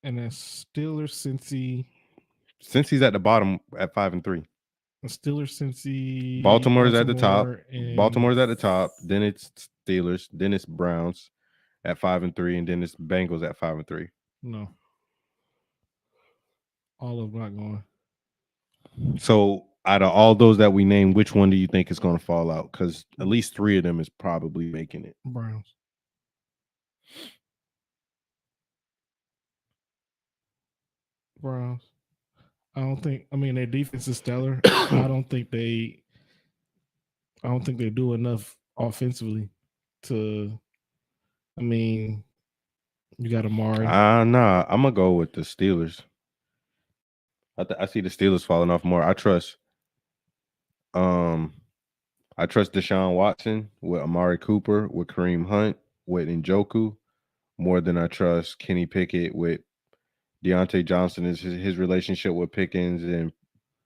And that's Steelers, Cincy. Cincy's at the bottom at 5-3. Steelers, Cincy. Baltimore's at the top. Baltimore's at the top. Then it's Steelers. Then it's Browns. at 5-3, and then it's Bengals at 5-3. No. All of them not going. So out of all those that we named, which one do you think is going to fall out? Because at least 3 of them is probably making it. Browns. Browns. I don't think. I mean, their defense is stellar. I don't think they do enough offensively to. I mean, you got Amari. Nah. I'm gonna go with the Steelers. I see the Steelers falling off more. I trust Deshaun Watson with Amari Cooper, with Kareem Hunt, with Njoku, more than I trust Kenny Pickett with Deontay Johnson. Is his relationship with Pickens and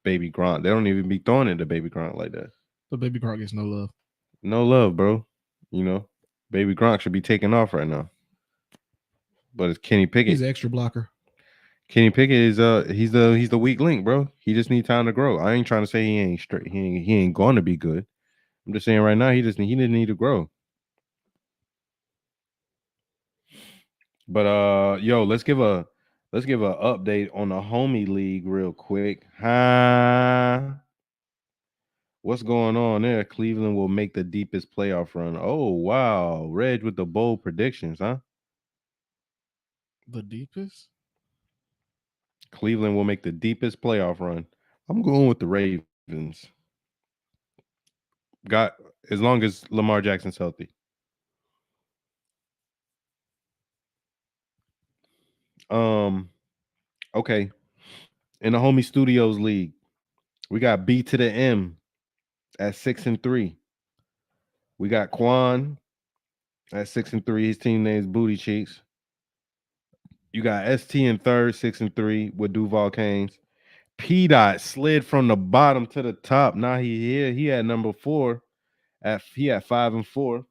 Baby Gronk. They don't even be throwing it to Baby Gronk like that. The Baby Gronk gets no love. No love, bro. You know, Baby Gronk should be taking off right now. But it's Kenny Pickett. He's an extra blocker. Kenny Pickett is he's the weak link, bro. He just needs time to grow. I ain't trying to say he ain't straight. He ain't going to be good. I'm just saying right now he didn't need to grow. But yo, let's give a update on the homie league real quick. What's going on there? Cleveland will make the deepest playoff run. Oh wow, Reg with the bold predictions, huh? The deepest? Cleveland will make the deepest playoff run. I'm going with the Ravens. Got as long as Lamar Jackson's healthy. Okay. In the Homie Studios League, we got B to the M at 6-3. We got Quan at 6-3. His team name is Booty Cheeks. You got ST in third, 6-3 with Duval Canes. P Dot slid from the bottom to the top. Now he here. He had number 4. He had 5-4.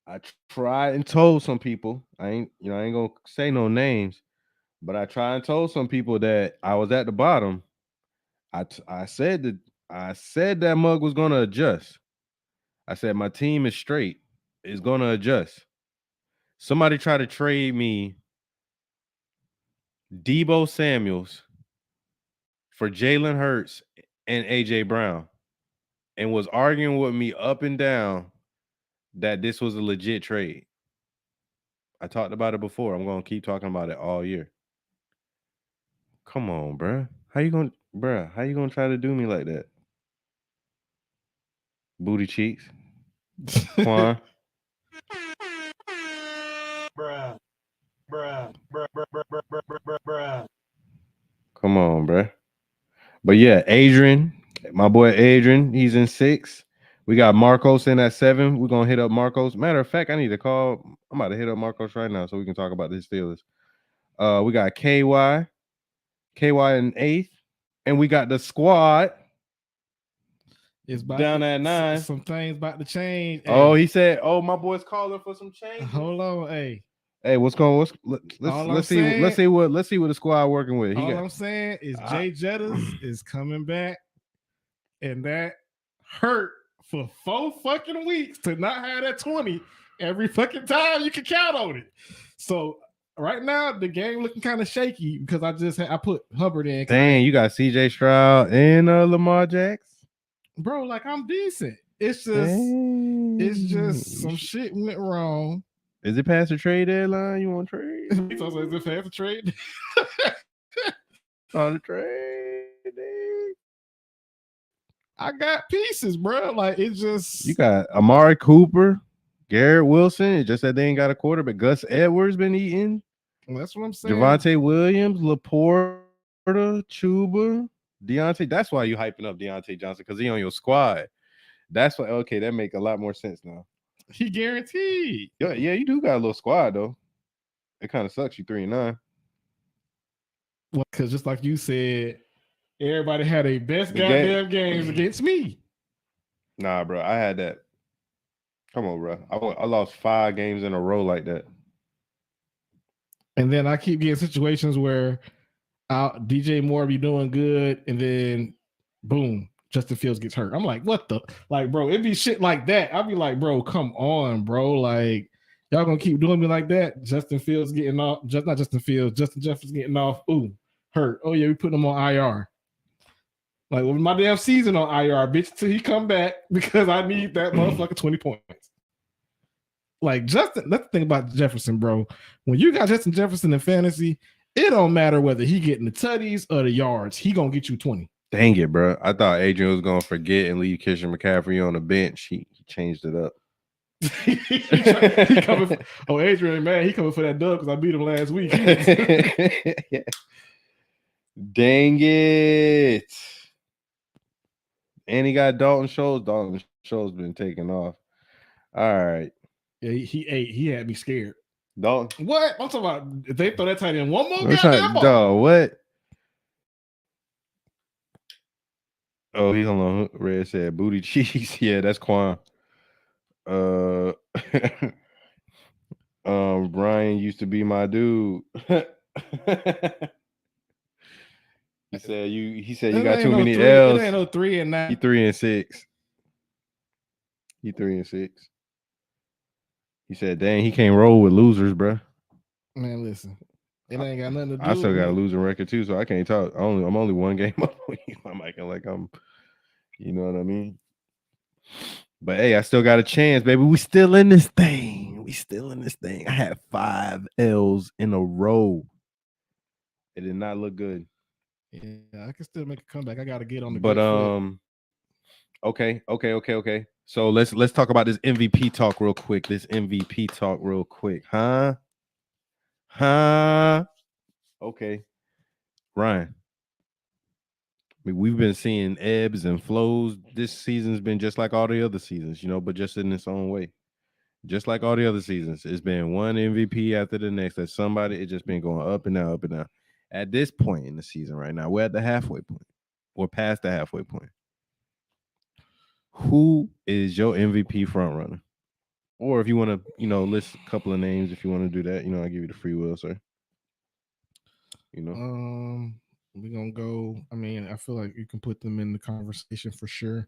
I tried and told some people. I ain't gonna say no names, but I tried and told some people that I was at the bottom. I said that mug was gonna adjust. I said my team is straight. It's gonna adjust. Somebody tried to trade me Debo Samuels for Jalen Hurts and AJ Brown, and was arguing with me up and down that this was a legit trade. I talked about it before. I'm gonna keep talking about it all year. Come on, bruh. How you gonna try to do me like that? Booty Cheeks. Quan. Bruh. Come on, bruh. But yeah, Adrian, my boy Adrian, he's in 6. We got Marcos in at 7. We're gonna hit up Marcos. Matter of fact, I need to call. I'm about to hit up Marcos right now so we can talk about this Steelers. We got KY in 8th, and we got the squad. It's down at 9. Some things about to change. Oh, he said, "Oh, my boy's calling for some change." Hold on, Hey, let's see what the squad working with. I'm saying is Jay Jettas is coming back, and that hurt for 4 fucking weeks to not have that 20 every fucking time you can count on it. So right now the game looking kind of shaky because I put Hubbard in. Dang, you got CJ Stroud and Lamar Jackson. Bro, like I'm decent. It's just some shit went wrong. Is it past the trade deadline? You want to trade? Is it past the trade? On the trade. I got pieces, bro. Like it's just you got Amari Cooper, Garrett Wilson. It's just that they ain't got a quarterback. Gus Edwards been eating. That's what I'm saying. Javonte Williams, Laporta, Chuba, Deontay. That's why you hyping up Deontay Johnson because he on your squad. That's why. Okay, that make a lot more sense now. He guaranteed. Yeah, you do got a little squad though. It kind of sucks. You 3-9. Well, because just like you said, everybody had a best goddamn games against me. Nah, bro, I had that. Come on, bro. I lost 5 games in a row like that. And then I keep getting situations where DJ Moore be doing good, and then boom, Justin Fields gets hurt. I'm like, what the? Like, bro, it'd be shit like that. I'd be like, bro, come on, bro. Like, Y'all gonna keep doing me like that? Justin Fields getting off. Not Justin Fields. Justin Jefferson getting off. Ooh, hurt. Oh yeah, we putting him on IR. Like with my damn season on IR, bitch, till he come back because I need that motherfucker 20 points. Like Justin, that's the thing about Jefferson, bro. When you got Justin Jefferson in fantasy, it don't matter whether he getting the tutties or the yards. He gonna get you 20. Dang it, bro. I thought Adrian was gonna forget and leave Christian McCaffrey on the bench. He changed it up. he coming for, Adrian, man, he coming for that dub because I beat him last week. Dang it. And he got Dalton Schultz. Dalton Schultz been taken off. All right. Yeah, he had me scared. Dalton. What? I'm talking about if they throw that tight end one more goddamn ball. Dog, what? Oh, he's on Red said booty cheeks. Yeah, that's Quan. Brian used to be my dude. He said you got too many L's. It ain't no 3 and 9. He 3 and 6. He 3 and 6. He said, "Dang, he can't roll with losers, bro." Man, listen, it ain't got nothing to do. I still got a losing record too, so I can't talk. I'm only one game up on you. I'm acting like I'm, you know what I mean. But hey, I still got a chance, baby. We still in this thing. I had 5 L's in a row. It did not look good. Yeah, I can still make a comeback. I got to get on the. But okay. So let's talk about this MVP talk real quick. Huh? Okay, Ryan. I mean, we've been seeing ebbs and flows. This season's been just like all the other seasons, but just in its own way. Just like all the other seasons, it's been one MVP after the next. That somebody, it's just been going up and down, up and down. At this point in the season right now, we're at the halfway point. We're past the halfway point. Who is your MVP front runner? Or if you want to, list a couple of names, if you want to do that, I'll give you the free will, sir. We're gonna go. I mean, I feel like you can put them in the conversation for sure.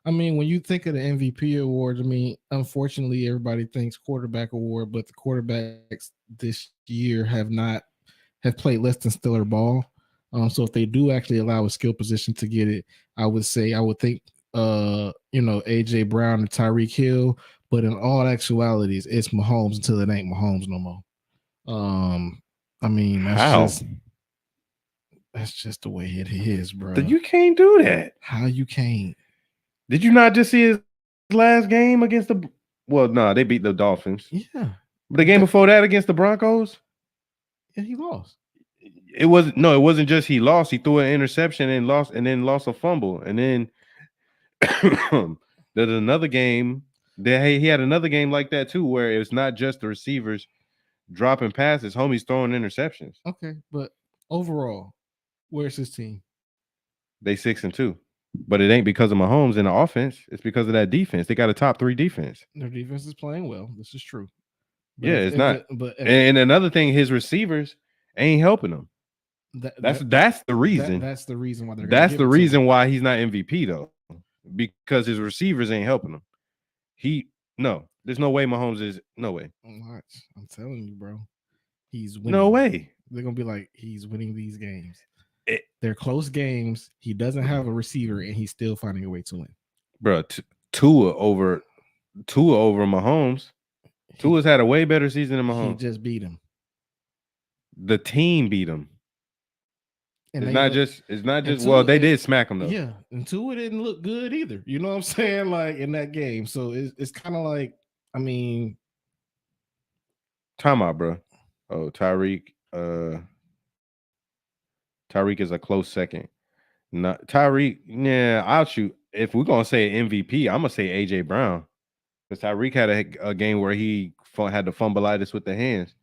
I mean, when you think of the MVP awards, I mean, unfortunately, everybody thinks quarterback award, but the quarterbacks this year have played less than stellar ball. So if they do actually allow a skill position to get it, I would think AJ Brown and Tyreek Hill, but in all actualities, it's Mahomes until it ain't Mahomes no more. I mean, that's just the way it is, bro. You can't do that. How you can't? Did you not just see his last game against the? Well, no, they beat the Dolphins. Yeah, but the game before that against the Broncos, yeah, he lost. It wasn't just he lost. He threw an interception and lost a fumble, and then there's another game. He had another game like that too, where it's not just the receivers dropping passes, homies throwing interceptions. Okay, but overall, where's his team? They 6-2, but it ain't because of Mahomes in the offense. It's because of that defense. They got a top 3 defense. Their defense is playing well. This is true. But it's not. And another thing, his receivers ain't helping them. That's the reason. That's the reason why they're. That's the reason why he's not MVP though, because his receivers ain't helping him. There's no way Mahomes is. No way. Watch, I'm telling you, bro. He's winning. No way. They're gonna be like, he's winning these games. They're close games. He doesn't have a receiver, and he's still finding a way to win. Bro, Tua over Mahomes. Tua's had a way better season than Mahomes. He just beat him. The team beat him. And it's not just. Well, they did smack him though. Yeah, and Tua didn't look good either. You know what I'm saying? Like in that game, so it's kind of like, I mean, time out, bro. Oh, Tyreek. Tyreek is a close second. Not Tyreek. Yeah, I'll shoot. If we're gonna say MVP, I'm gonna say AJ Brown, because Tyreek had a game where he had the fumbleitis with the hands.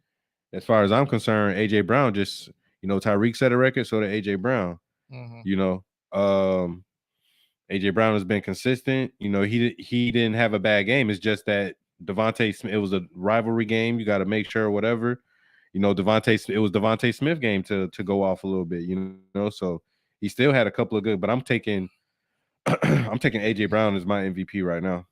As far as I'm concerned, AJ Brown just. Tyreek set a record, so did AJ Brown. Mm-hmm. AJ Brown has been consistent. He didn't have a bad game. It's just that Devontae Smith. It was a rivalry game. You got to make sure whatever. It was Devontae Smith game to go off a little bit. So he still had a couple of good. But I'm taking AJ Brown as my MVP right now.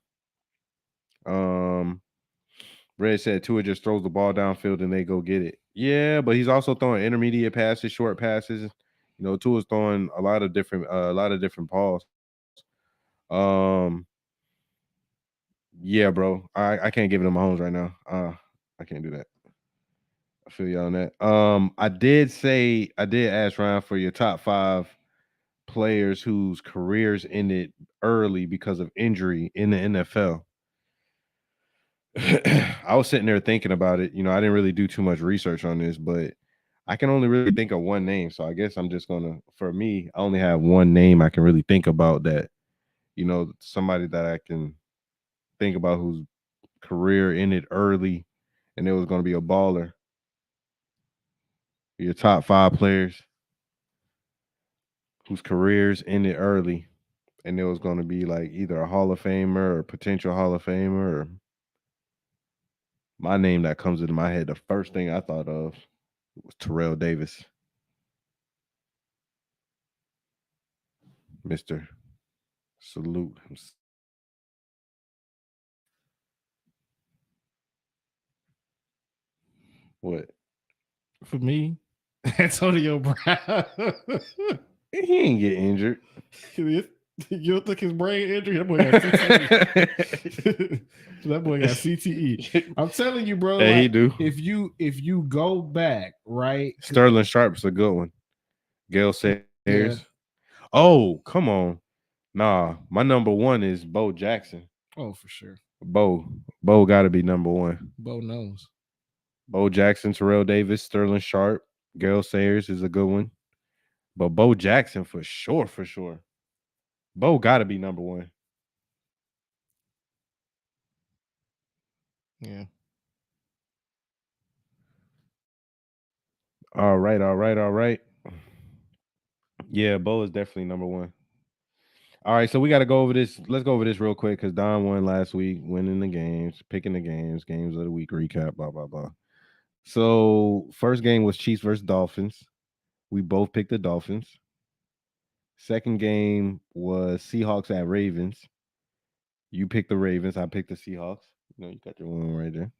Red said Tua just throws the ball downfield and they go get it. Yeah, but he's also throwing intermediate passes, short passes. You know, Tua's throwing a lot of different balls. Um, yeah, bro. I can't give it to Mahomes right now. I can't do that. I feel you on that. I did ask Ryan for your top 5 players whose careers ended early because of injury in the NFL. I was sitting there thinking about it. You know, I didn't really do too much research on this, but I can only really think of one name. So I guess I'm just gonna, for me, I only have one name I can really think about that, you know, somebody that I can think about whose career ended early and it was gonna be a baller. Your top 5 players whose careers ended early and it was gonna be like either a Hall of Famer or potential Hall of Famer or my name that comes into my head, the first thing I thought of was Terrell Davis. Mr. Salute himself. What? For me, Antonio Brown. He ain't get injured. You don't think his brain injury? That boy got CTE. That boy got CTE. I'm telling you, bro. Yeah, like, he do. If you go back, right? Sterling Sharp's a good one. Gale Sayers. Yeah. Oh, come on. Nah, my number 1 is Bo Jackson. Oh, for sure. Bo got to be number 1. Bo knows. Bo Jackson, Terrell Davis, Sterling Sharp, Gale Sayers is a good one. But Bo Jackson for sure. Bo got to be number 1. Yeah. All right. Yeah, Bo is definitely number 1. All right, so we got to go over this. Let's go over this real quick because Don won last week, winning the games, picking the games of the week recap, blah, blah, blah. So first game was Chiefs versus Dolphins. We both picked the Dolphins. Second game was Seahawks at Ravens. You picked the Ravens. I picked the Seahawks. You know, you got your one right there.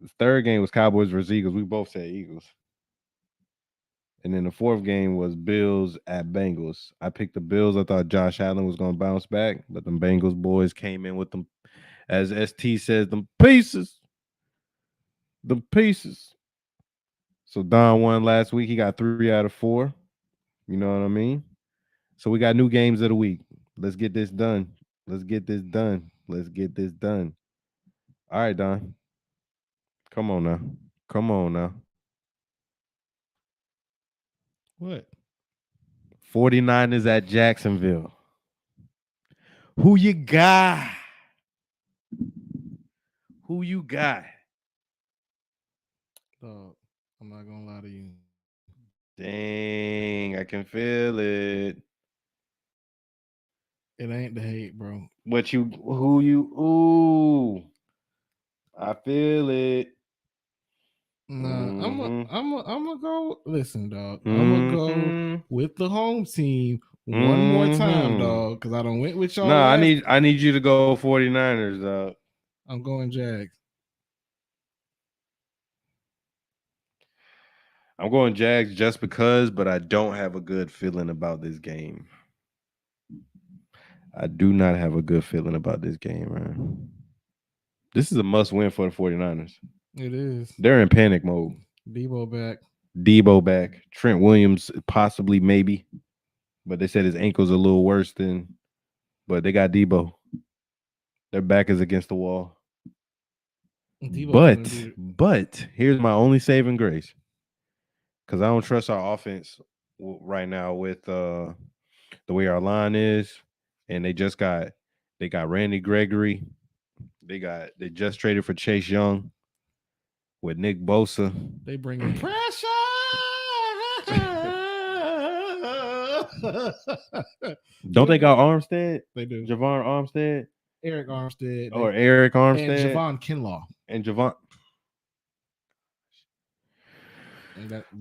The third game was Cowboys versus Eagles. We both said Eagles. And then the fourth game was Bills at Bengals. I picked the Bills. I thought Josh Allen was going to bounce back, but the Bengals boys came in with them, as ST says, them pieces. The pieces. So Don won last week. He got 3 out of 4. You know what I mean? So we got new games of the week. Let's get this done. Let's get this done. All right, Don. Come on now. What? 49ers at Jacksonville. Who you got? Dog, I'm not gonna lie to you. Dang, I can feel it. It ain't the hate, bro. Ooh. I feel it. Nah, I'm gonna go. Listen, dog. I'm gonna Mm-hmm. go with the home team one more time, dog. Because I don't went with y'all. Nah, I need you to go 49ers, dog. I'm going Jags. I'm going Jags just because, but I don't have a good feeling about this game. I do not have a good feeling about this game, man. This is a must win for the 49ers. It is. They're in panic mode. Debo back. Trent Williams, possibly, maybe. But they said his ankle's a little worse than, but they got Debo. Their back is against the wall. But here's my only saving grace. Because I don't trust our offense right now with the way our line is. And they got Randy Gregory. They just traded for Chase Young with Nick Bosa. They bring in pressure. Don't they got Armstead? They do. Javon Armstead? Eric Armstead. And Javon Kinlaw. And Javon.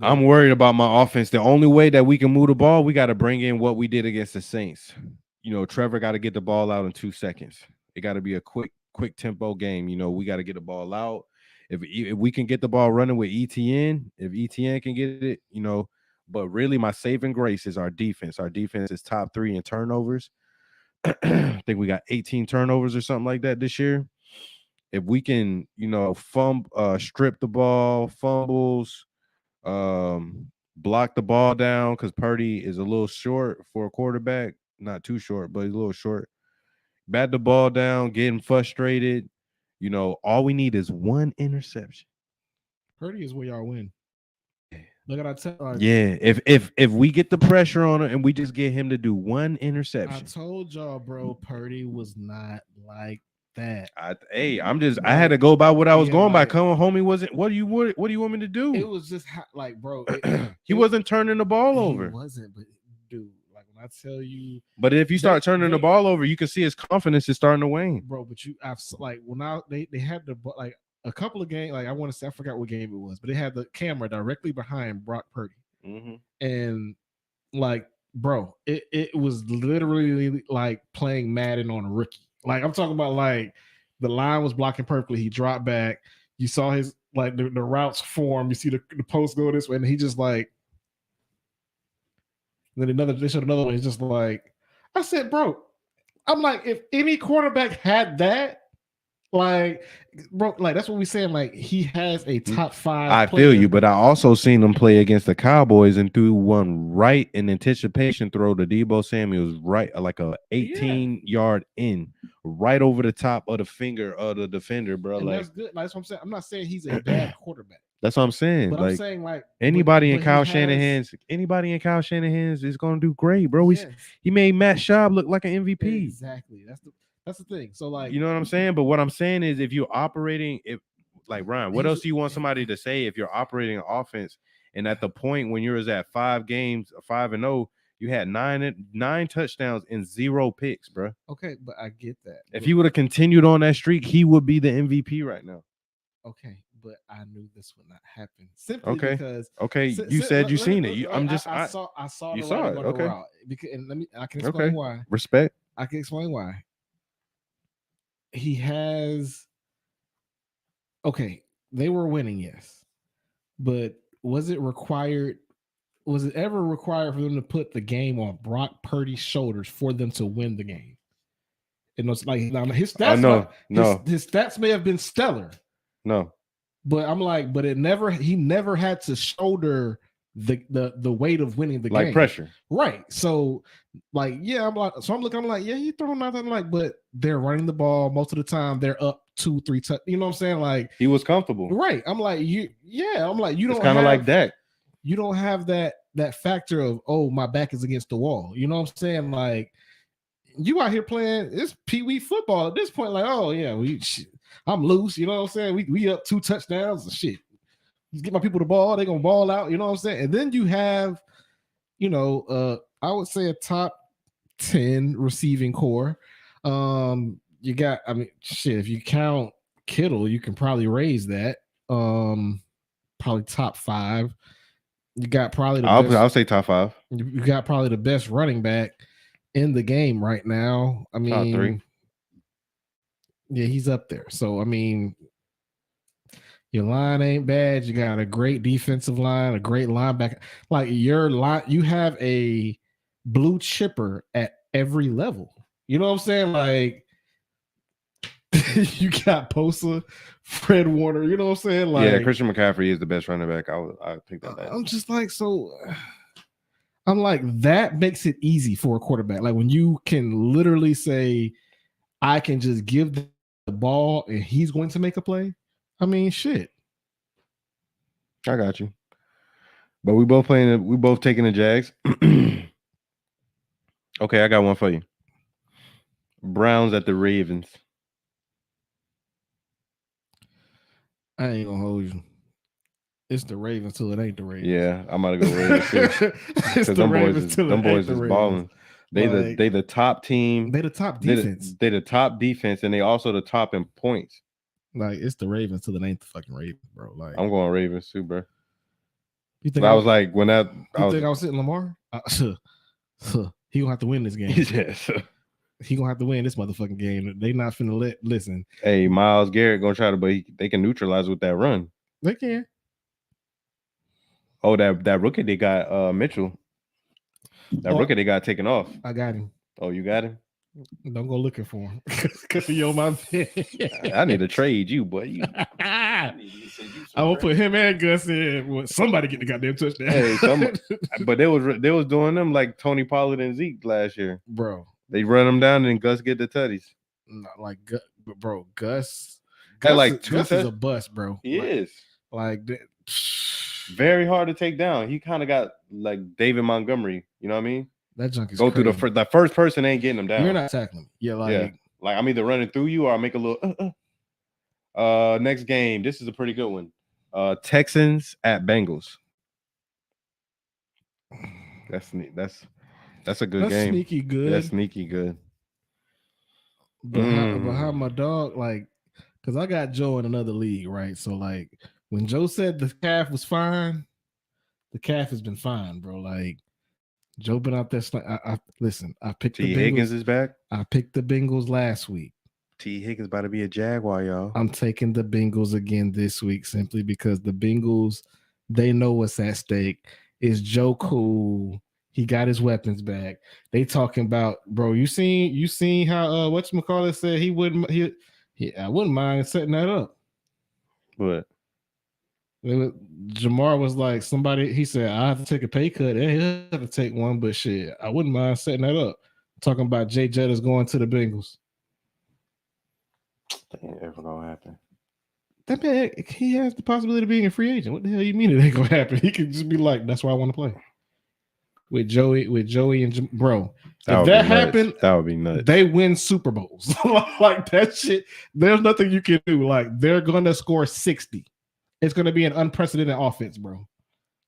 I'm worried about my offense. The only way that we can move the ball, we got to bring in what we did against the Saints. You know, Trevor got to get the ball out in 2 seconds. It got to be a quick quick tempo game. We got to get the ball out. If we can get the ball running with ETN, if ETN can get it, but really my saving grace is our defense. Our defense is top 3 in turnovers. I think we got 18 turnovers or something like that this year. If we can, strip the ball, fumbles, block the ball down, because Purdy is a little short for a quarterback. Not too short, but he's a little short. Bat the ball down, getting frustrated. All we need is one interception. Purdy is where y'all win. Look at yeah. If we get the pressure on him and we just get him to do one interception. I told y'all, bro, Purdy was not like that. I had to go by what I was going by. Come on, homie. What do you want me to do? It was just bro. He wasn't turning the ball over. He wasn't, but dude, like when I tell you. But if you start turning the ball over, you can see his confidence is starting to wane, bro. But they had the a couple of games. Like I forgot what game it was, but they had the camera directly behind Brock Purdy, and bro, it was literally like playing Madden on a rookie. Like I'm talking about, like the line was blocking perfectly. He dropped back. You saw his the routes form. You see the post go this way, and he just like. Then they showed another one. He's just like, I said, bro. I'm like, if any quarterback had that, bro, that's what we saying. Like he has a top 5. I feel you, but I also seen him play against the Cowboys and threw one right in anticipation throw to Deebo Samuel's right, like a 18-yard in, right over the top of the finger of the defender, bro. And that's good. That's what I'm saying. I'm not saying he's a bad quarterback. That's what I'm saying. But I'm saying anybody in Kyle Shanahan's is gonna do great, bro. He made Matt Schaub look like an MVP. Exactly. That's the thing. So you know what I'm saying? But what I'm saying is, if you're operating, Ryan, what else do you want somebody to say if you're operating an offense and at the point when you're at 5 games, 5-0, you had nine touchdowns and 0 picks, bro. Okay, but I get that. If he would have continued on that streak, he would be the MVP right now. Okay, but I knew this would not happen simply because. Okay, you said you seen it. I saw. You saw it. Okay. Because, and I can explain why. Respect. I can explain why. He has. Okay, they were winning, yes, but was it required? Was it ever required for them to put the game on Brock Purdy's shoulders for them to win the game? And it's like his stats. His stats may have been stellar. No, but I'm like, but he never had to shoulder the weight of winning the game. Like pressure. Right. So I'm like, yeah, he throwing nothing but they're running the ball most of the time. They're up 2-3 touch. You know what I'm saying? Like he was comfortable. Right. I'm like, you don't it's kind of like that. You don't have that factor of, oh, my back is against the wall. You know what I'm saying? Like you out here playing it's pee-wee football at this point, like, oh yeah, I'm loose, you know what I'm saying? We up 2 touchdowns and shit. Just get my people the ball, they're gonna ball out, you know what I'm saying? And then you have, I would say a top 10 receiving core. You got, if you count Kittle, you can probably raise that. Probably top 5. You got probably I'll say top 5. You got probably the best running back in the game right now. Top 3. Yeah, he's up there. So your line ain't bad. You got a great defensive line, a great linebacker. Like your line, you have a blue chipper at every level. You know what I'm saying? Like you got Bosa, Fred Warner. You know what I'm saying? Like, yeah, Christian McCaffrey is the best running back. I pick that back. I'm just like, so I'm like, that makes it easy for a quarterback. Like when you can literally say, I can just give the ball and he's going to make a play. Shit. I got you. But we both taking the Jags. Okay, I got one for you. Browns at the Ravens. I ain't gonna hold you. It's the Ravens till it ain't the Ravens. Yeah, I'm about to go Ravens too. Because them boys is balling. They the top team. They the top defense. They the top defense, and they also the top in points. Like it's the Ravens till it ain't the fucking Ravens, bro. Like I'm going Ravens too, bro. You think I was like when that? I was sitting Lamar? He gonna have to win this game. Yes. he gonna have to win this motherfucking game. They not finna listen. Hey, Myles Garrett gonna try to, but they can neutralize with that run. They can. Oh, that rookie they got Mitchell. That rookie they got taken off. I got him. Oh, you got him? Don't go looking for him because he on my bed. I need to trade you, boy. I'm gonna put him and Gus in. Well, somebody get the goddamn touchdown. Hey, but they was doing them like Tony Pollard and Zeke last year, bro. They run them down and Gus get the tutties. Not like bro, Gus is a bust, bro. He is like that. Very hard to take down. He kind of got like David Montgomery. You know what I mean? That junk is go crazy. through the first person ain't getting them down. You're not tackling. Yeah, like I'm either running through you or I make a little. Next game. This is a pretty good one. Texans at Bengals. That's neat. That's a good game. Sneaky good. That's sneaky good. But how my dog, like, because I got Joe in another league, right? So like when Joe said the calf was fine, the calf has been fine, bro. Like Joe been out there. Listen. I picked T. the Bengals. Higgins is back. I picked the Bengals last week. T. Higgins about to be a Jaguar, y'all. I'm taking the Bengals again this week simply because the Bengals, they know what's at stake. Is Joe cool? He got his weapons back. They talking about, bro. You seen how whatchamacallit said he wouldn't. I wouldn't mind setting that up. What? Jamar was like somebody. He said I have to take a pay cut and he'll have to take one, but shit, I wouldn't mind setting that up. Talking about Jay Jettas going to the Bengals. That ain't ever gonna happen. That man, he has the possibility of being a free agent. What the hell you mean it ain't gonna happen? He could just be like, "That's why I want to play." With Joey and bro. If that happened, that would be nuts. They win Super Bowls. Like that shit. There's nothing you can do. Like they're gonna score 60. It's gonna be an unprecedented offense, bro.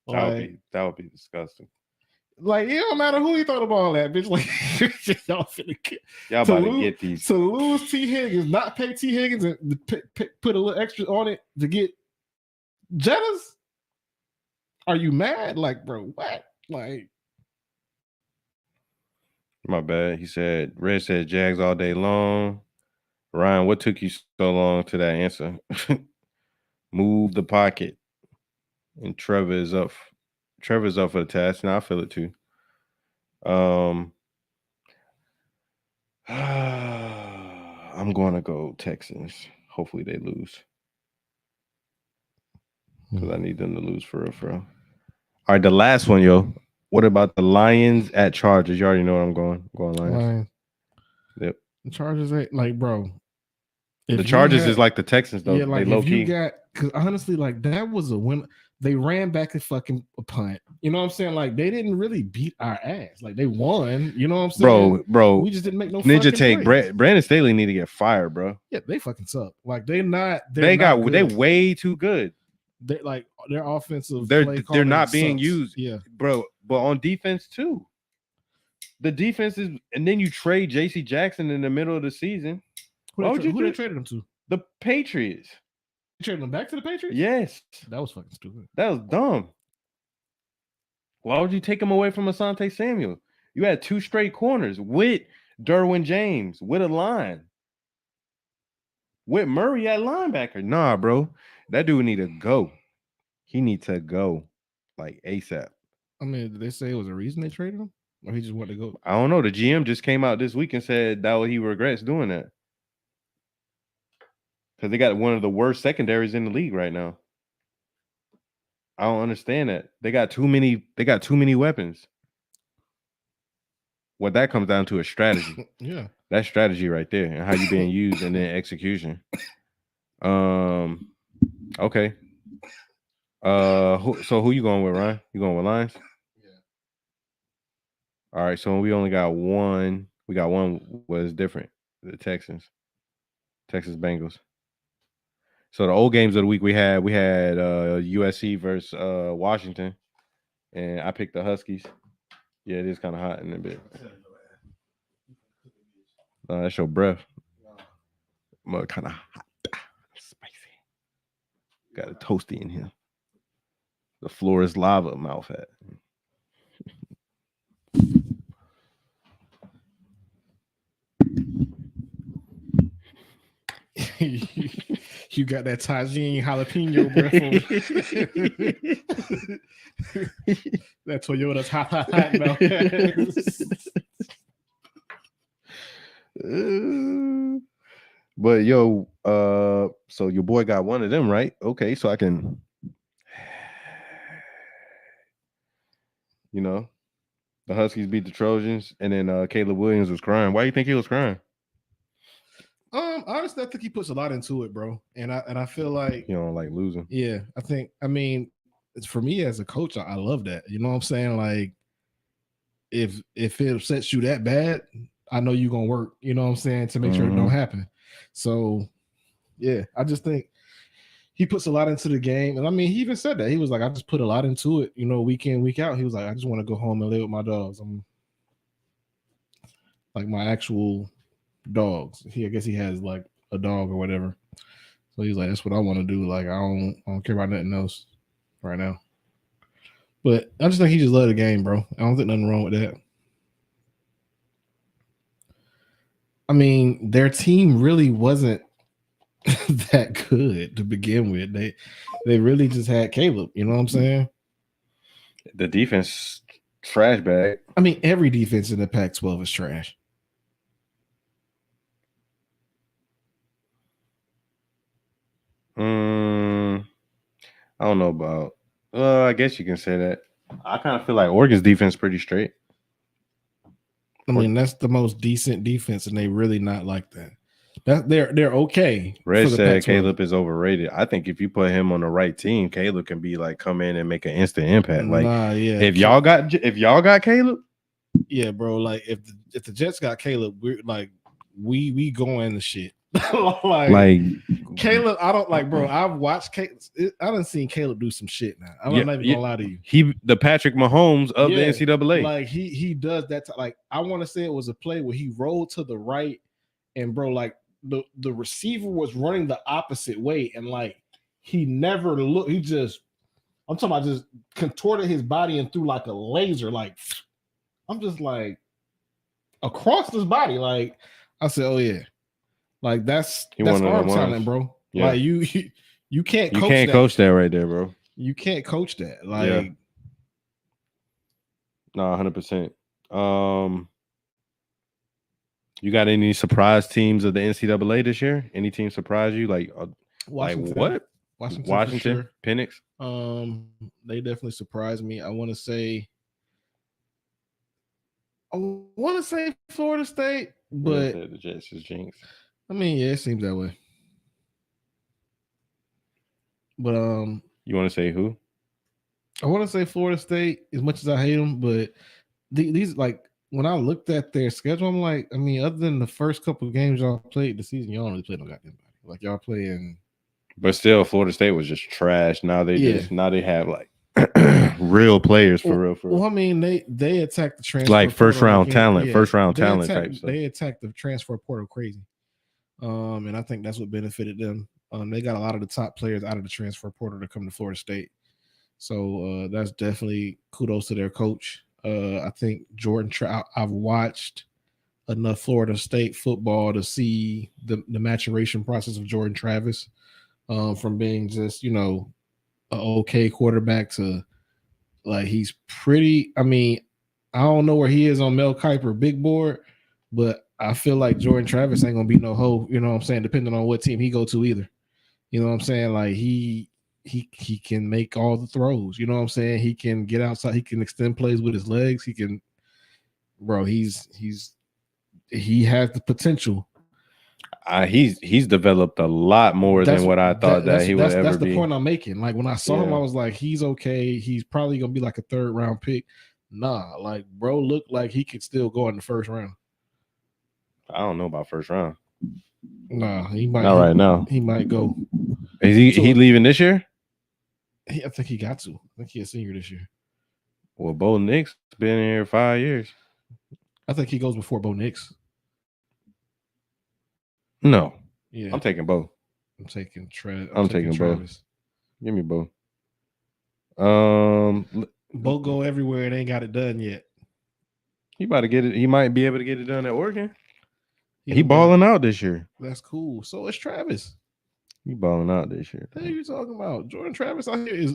That would be disgusting. Like it don't matter who he throw the ball at, bitch. Like y'all about to get these to lose T. Higgins, not pay T. Higgins and put a little extra on it to get Jettas. Are you mad? Like, bro, what? Like. My bad. He said, Red said Jags all day long. Ryan, what took you so long to that answer? Move the pocket. And Trevor's up for the task. Now I feel it too. I'm going to go Texans. Hopefully they lose. Because I need them to lose for real. All right, the last one, yo. What about the Lions at Chargers? You already know where I'm going. I'm going Lions. Yep. The Chargers ain't like, bro. The Chargers is like the Texans, though. Yeah, like they low key. Because honestly, like that was a win. They ran back a fucking punt. You know what I'm saying? Like they didn't really beat our ass. Like they won. You know what I'm saying? Bro. We just didn't make no Ninja take. Brandon Staley need to get fired, bro. Yeah, they fucking suck. Like they way too good. They like their offensive. They're not being sucks. used. Yeah, bro. But on defense too. The defense is, and then you trade J.C. Jackson in the middle of the season. Who they traded him to? The Patriots. You traded him back to the Patriots? Yes. That was fucking stupid. That was dumb. Why would you take him away from Asante Samuel? You had 2 straight corners with Derwin James, with a line. With Murray at linebacker. Nah, bro. That dude need to go. He needs to go like ASAP. I mean, did they say it was a reason they traded him? Or he just wanted to go? I don't know. The GM just came out this week and said that he regrets doing that. Because they got one of the worst secondaries in the league right now. I don't understand that. They got too many weapons. What that comes down to is strategy. Yeah. That's strategy right there, and how you being used and then execution. Okay. So who you going with, Ryan? You going with Lions? Yeah. All right, so we only got one. We got one was different. The Texans Bengals. So the old games of the week we had USC versus Washington, and I picked the Huskies. Yeah, it is kind of hot in a bit. That's your breath. Kind of hot, spicy. Got a toasty in here. The floor is lava. Mouth hat. You got that tagine jalapeno breath over. That Toyota's hot now. But yo, so your boy got one of them, right? Okay, so I can, the Huskies beat the Trojans, and then Caleb Williams was crying. Why do you think he was crying? Honestly, I think he puts a lot into it, bro. And I feel like You don't like losing. Yeah, it's for me as a coach, I love that. You know what I'm saying? Like, if it upsets you that bad, I know you're gonna work. You know what I'm saying, to make sure it don't happen. So, yeah, I just think he puts a lot into the game, and I mean, he even said that he was like, I just put a lot into it. Week in, week out. He was like, I just want to go home and live with my dogs. I'm like my actual dogs. I guess he has like a dog or whatever. So he's like, that's what I want to do. Like, I don't care about nothing else right now. But I just think he just loved the game, bro. I don't think nothing wrong with that. I mean, their team really wasn't that good to begin with. They really just had Caleb. You know what I'm saying? The defense trash bag. I mean, every defense in the Pac-12 is trash. I don't know about. I guess you can say that. I kind of feel like Oregon's defense is pretty straight. I mean, that's the most decent defense, and they really not like that. They're okay. Red said Caleb is overrated. I think if you put him on the right team, Caleb can be like come in and make an instant impact. Like, if y'all got Caleb, yeah, bro. Like if the Jets got Caleb, we're like we going to shit. like Caleb, I don't like, bro. I've watched Caleb. I done seen Caleb do some shit now. I'm not even gonna lie to you. He the Patrick Mahomes of the NCAA. Like he does that. Like I want to say it was a play where he rolled to the right, and bro, like the receiver was running the opposite way, and like he never looked. He just, I'm talking about, just contorted his body and threw like a laser. Like I'm just like across his body. Like I said, oh yeah. Like that's arm talent, bro. Yeah. Like you can't coach that right there, bro. You can't coach that. Like no, 100%. You got any surprise teams of the NCAA this year? Any team surprise you? Like Washington. Like what? Washington, sure. Penix. They definitely surprised me. I want to say Florida State, but the Jets is jinx. I mean, yeah, it seems that way. But you want to say who? I want to say Florida State, as much as I hate them, but these, like, when I looked at their schedule, I'm like, I mean, other than the first couple of games y'all played the season, y'all don't really play no goddamn body. Like y'all playing. But still, Florida State was just trash. Now they have like real players for real. Well, I mean, they attacked the transfer, like first round talent type stuff. They attacked the transfer portal crazy. And I think that's what benefited them. They got a lot of the top players out of the transfer portal to come to Florida State. So that's definitely kudos to their coach. I think I've watched enough Florida State football to see the maturation process of Jordan Travis, from being just, an okay quarterback to like he's pretty. I mean, I don't know where he is on Mel Kiper big board, but I feel like Jordan Travis ain't gonna be no hoe, you know what I'm saying, depending on what team he go to either. You know what I'm saying? Like he can make all the throws, you know what I'm saying? He can get outside, he can extend plays with his legs, he can, bro, he has the potential. He's developed a lot more than what I thought that he would ever be. That's the point I'm making. Like when I saw him, I was like, he's okay. He's probably gonna be like a 3rd round pick. Nah, like bro, looked like he could still go in the 1st round. I don't know about 1st round. Nah, he might. Not right now. He might go. Is he leaving this year? I think he got to. I think he's a senior this year. Well, Bo Nix been here 5 years. I think he goes before Bo Nix. No. Yeah. I'm taking Bo. I'm taking Travis. Bo. Give me Bo. Bo go everywhere and ain't got it done yet. He about to get it. He might be able to get it done at Oregon. He balling out this year. That's cool. So is Travis. He balling out this year. What are you talking about? Jordan Travis out here is.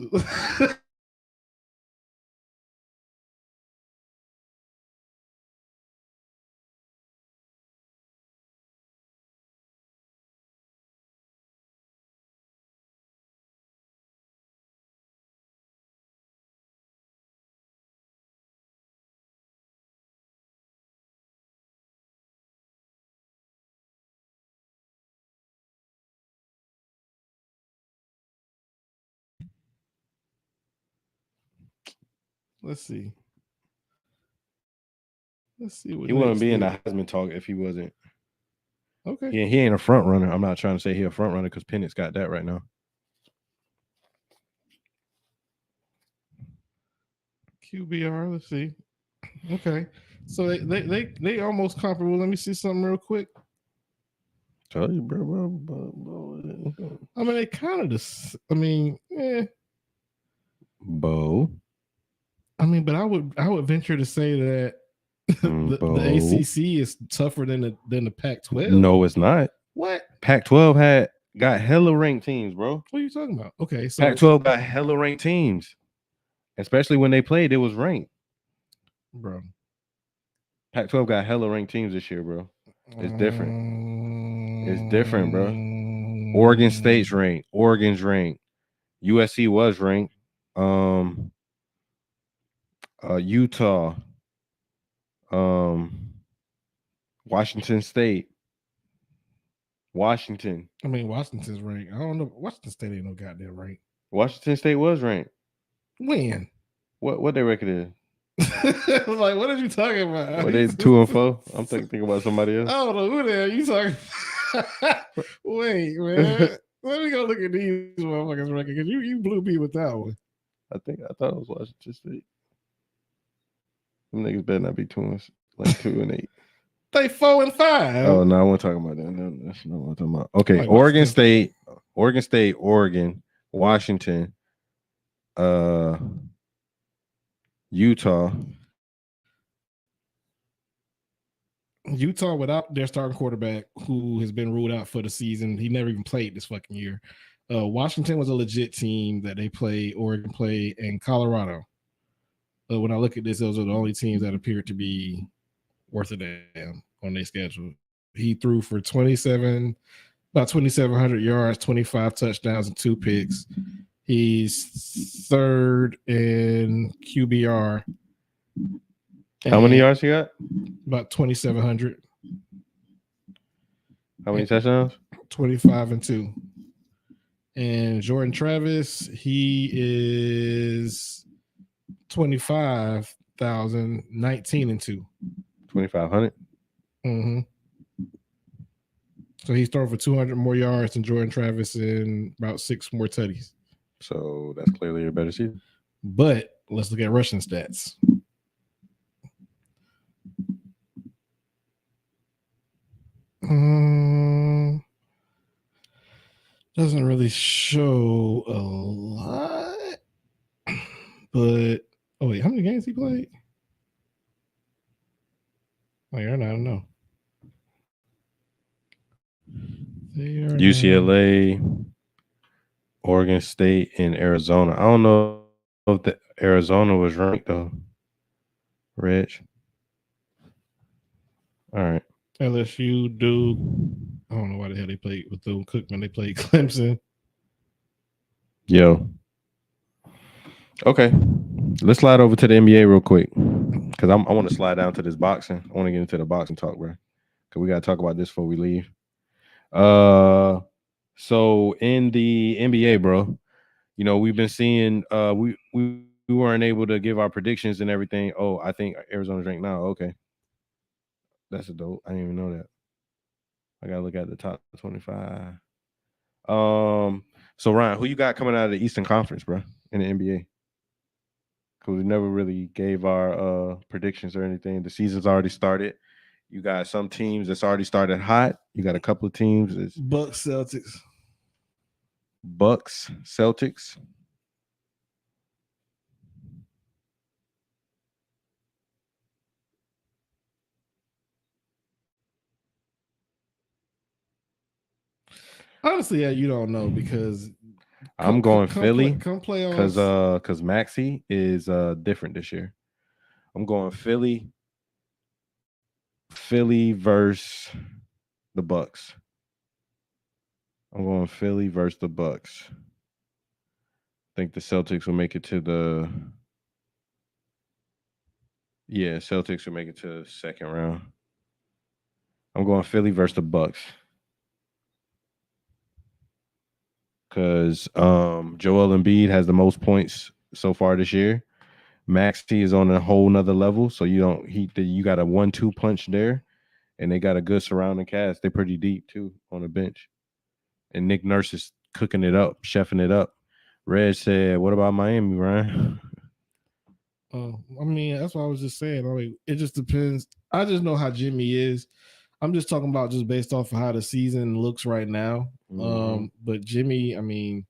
Let's see. What he wouldn't be in the Heisman talk if he wasn't. Okay. He ain't a front runner. I'm not trying to say he a front runner because Pennett's got that right now. QBR. Let's see. Okay. So they almost comparable. Let me see something real quick. Tell you, bro. I mean, they kind of just. I mean, Bo. I mean, but I would venture to say that the ACC is tougher than the Pac-12. No, it's not. What? Pac-12 got hella ranked teams, bro. What are you talking about? Okay, so Pac-12 got hella ranked teams, especially when they played. It was ranked, bro. Pac-12 got hella ranked teams this year, bro. It's different. It's different, bro. Oregon State's ranked. Oregon's ranked. USC was ranked. Utah. Washington State. Washington. I mean, Washington's ranked. I don't know. Washington State ain't no goddamn ranked. Washington State was ranked. When? What their record is? Like, what are you talking about? What they 2-4? I'm thinking about somebody else. I don't know who the hell you talking about. Wait, man. Let me go look at these motherfuckers record because you blew me with that one. I thought it was Washington State. Them niggas better not be 2-8. They 4-5. Oh no, I wasn't talking about that. No, that's not what I'm talking about. Okay, like Oregon State, Oregon, Washington, Utah. Utah without their starting quarterback, who has been ruled out for the season. He never even played this fucking year. Washington was a legit team that they played. Oregon played, and Colorado. When I look at this, those are the only teams that appear to be worth a damn on their schedule. He threw for about 2,700 yards, 25 touchdowns, and 2 picks. He's third in QBR. How many yards he got? About 2,700. How many touchdowns? 25 and 2. And Jordan Travis, he is 25,000, 19 and 2. 2,500. Mm-hmm. So he's throwing for 200 more yards than Jordan Travis and about 6 more tutties. So that's clearly a better season. But let's look at rushing stats. Doesn't really show a lot, but wait, how many games he played? Like, I don't know. UCLA, Oregon State, and Arizona. I don't know if the Arizona was ranked though. Rich. All right. LSU, Duke. I don't know why the hell they played with Thune Cookman. They played Clemson. Yo. Okay. Let's slide over to the NBA real quick. Because I want to slide down to this boxing. I want to get into the boxing talk, bro. Because we got to talk about this before we leave. So in the NBA, bro, you know, we've been seeing we weren't able to give our predictions and everything. Oh, I think Arizona's ranked now. Okay. That's a dope. I didn't even know that. I gotta look at the top 25. So Ryan, who you got coming out of the Eastern Conference, bro, in the NBA? Because we never really gave our predictions or anything. The season's already started. You got some teams that's already started hot. You got a couple of teams. It's Bucks, Celtics. Honestly, yeah, you don't know because I'm going Philly come playoffs. because Maxey is different this year. I'm going Philly. Philly versus the Bucks. I'm going Philly versus the Bucks. I think the Celtics will make it to the. Yeah, Celtics will make it to the second round. I'm going Philly versus the Bucks because Joel Embiid has the most points so far this year. Maxey is on a whole nother level, so you got a 1-2 punch there, and they got a good surrounding cast. They're pretty deep too on the bench, and Nick Nurse is cooking it up, chefing it up. Red said, "What about Miami, Ryan?" I mean, that's what I was just saying. I mean, it just depends. I just know how Jimmy is. I'm just talking about just based off of how the season looks right now. But Jimmy, I mean,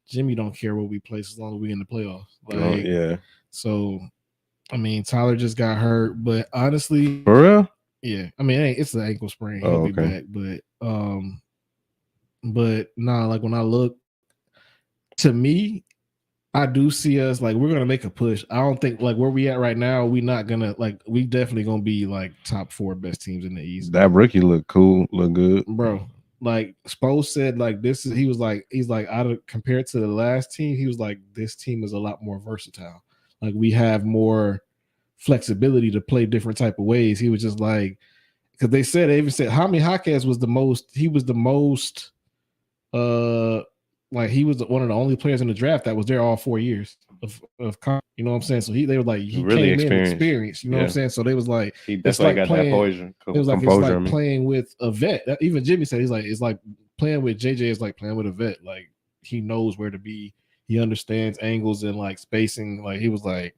Jimmy don't care what we place as long as we in the playoffs. Like, yeah. So, I mean, Tyler just got hurt, but honestly, For real? Yeah. I mean, it's an ankle sprain. He'll be back, but nah, like when I look, to me, I do see us like we're gonna make a push. I don't think like where we at right now, we not gonna like we definitely gonna be like top 4 best teams in the East. That rookie look cool, look good, bro. Like Spo said, like he's like out of compared to the last team, he was like this team is a lot more versatile. Like we have more flexibility to play different type of ways. He was just like because they even said Jaime Jaquez was the most. He was the most. Like he was one of the only players in the draft that was there all 4 years of you know what I'm saying. So they were like he really came in experienced. You know what I'm saying. So they was like it's like got playing, that poison. It was like it's like playing with a vet. Even Jimmy said it's like playing with JJ is like playing with a vet. Like he knows where to be. He understands angles and like spacing. Like he was like.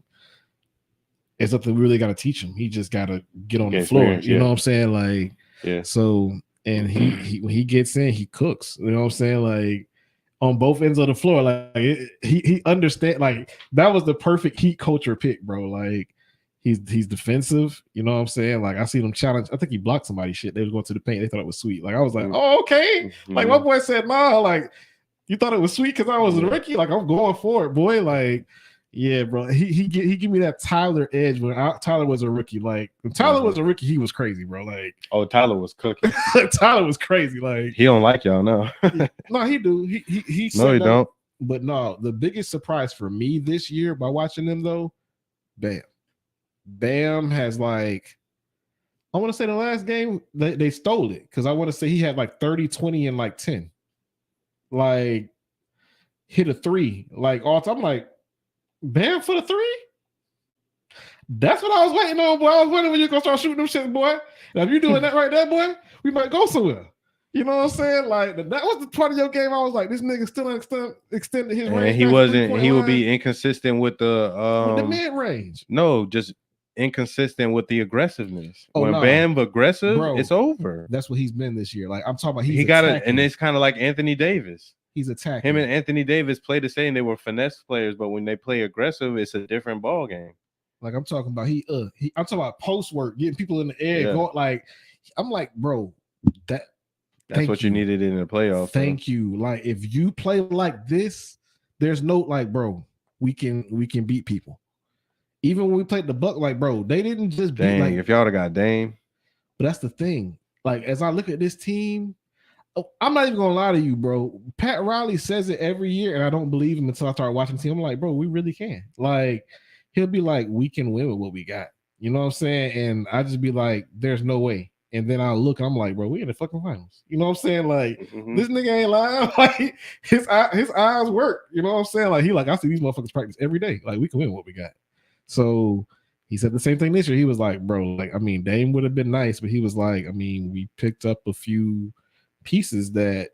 It's something we really got to teach him. He just got to get on the floor. You know what I'm saying? Like, so, and he when he gets in, he cooks. You know what I'm saying? Like, on both ends of the floor, like he understand. Like that was the perfect Heat culture pick, bro. Like he's defensive. You know what I'm saying? Like I see him challenge. I think he blocked somebody's shit. They was going to the paint. They thought it was sweet. Like I was like, oh okay. Like my boy said, nah. Like you thought it was sweet because I was a rookie. Like I'm going for it, boy. Like. Yeah, bro. He give me that Tyler edge when Tyler was a rookie. Like when Tyler was a rookie, he was crazy, bro. Like Tyler was cooking. Tyler was crazy. Like he don't like y'all now. No, he do. He no, he don't. But no, the biggest surprise for me this year by watching them though, Bam has like I want to say the last game they stole it because I want to say he had like 30, 20, and like 10. Like hit a 3. Like all time. I'm like. Bam for the 3? That's what I was waiting on, boy. I was wondering when you're gonna start shooting them shit, boy. Now, if you're doing that right there, boy, we might go somewhere. You know what I'm saying? Like that was the part of your game. I was like, this nigga still extended his range. He wasn't. He would be inconsistent with the mid range. No, just inconsistent with the aggressiveness. When Bam aggressive, bro, it's over. That's what he's been this year. Like I'm talking about, he got it, and it's kind of like Anthony Davis. He's attacking. Him and Anthony Davis play the same. They were finesse players, but when they play aggressive, it's a different ball game. Like I'm talking about, I'm talking about post work, getting people in the air. Going like, I'm like, bro, that's what you needed in the playoffs. Thank you. Like if you play like this, there's no like, bro, we can beat people. Even when we played the Buck, like, bro, they didn't just beat. Like, if y'all would have got Dame. But that's the thing. Like as I look at this team. I'm not even gonna lie to you, bro. Pat Riley says it every year, and I don't believe him until I start watching the team. I'm like, bro, we really can. Like, he'll be like, we can win with what we got. You know what I'm saying? And I just be like, there's no way. And then I look, and I'm like, bro, we in the fucking finals. You know what I'm saying? Like, this nigga ain't lying. Like, his eyes work. You know what I'm saying? Like, I see these motherfuckers practice every day. Like, we can win what we got. So he said the same thing this year. He was like, bro, like, I mean, Dame would have been nice, but he was like, I mean, we picked up a few pieces that,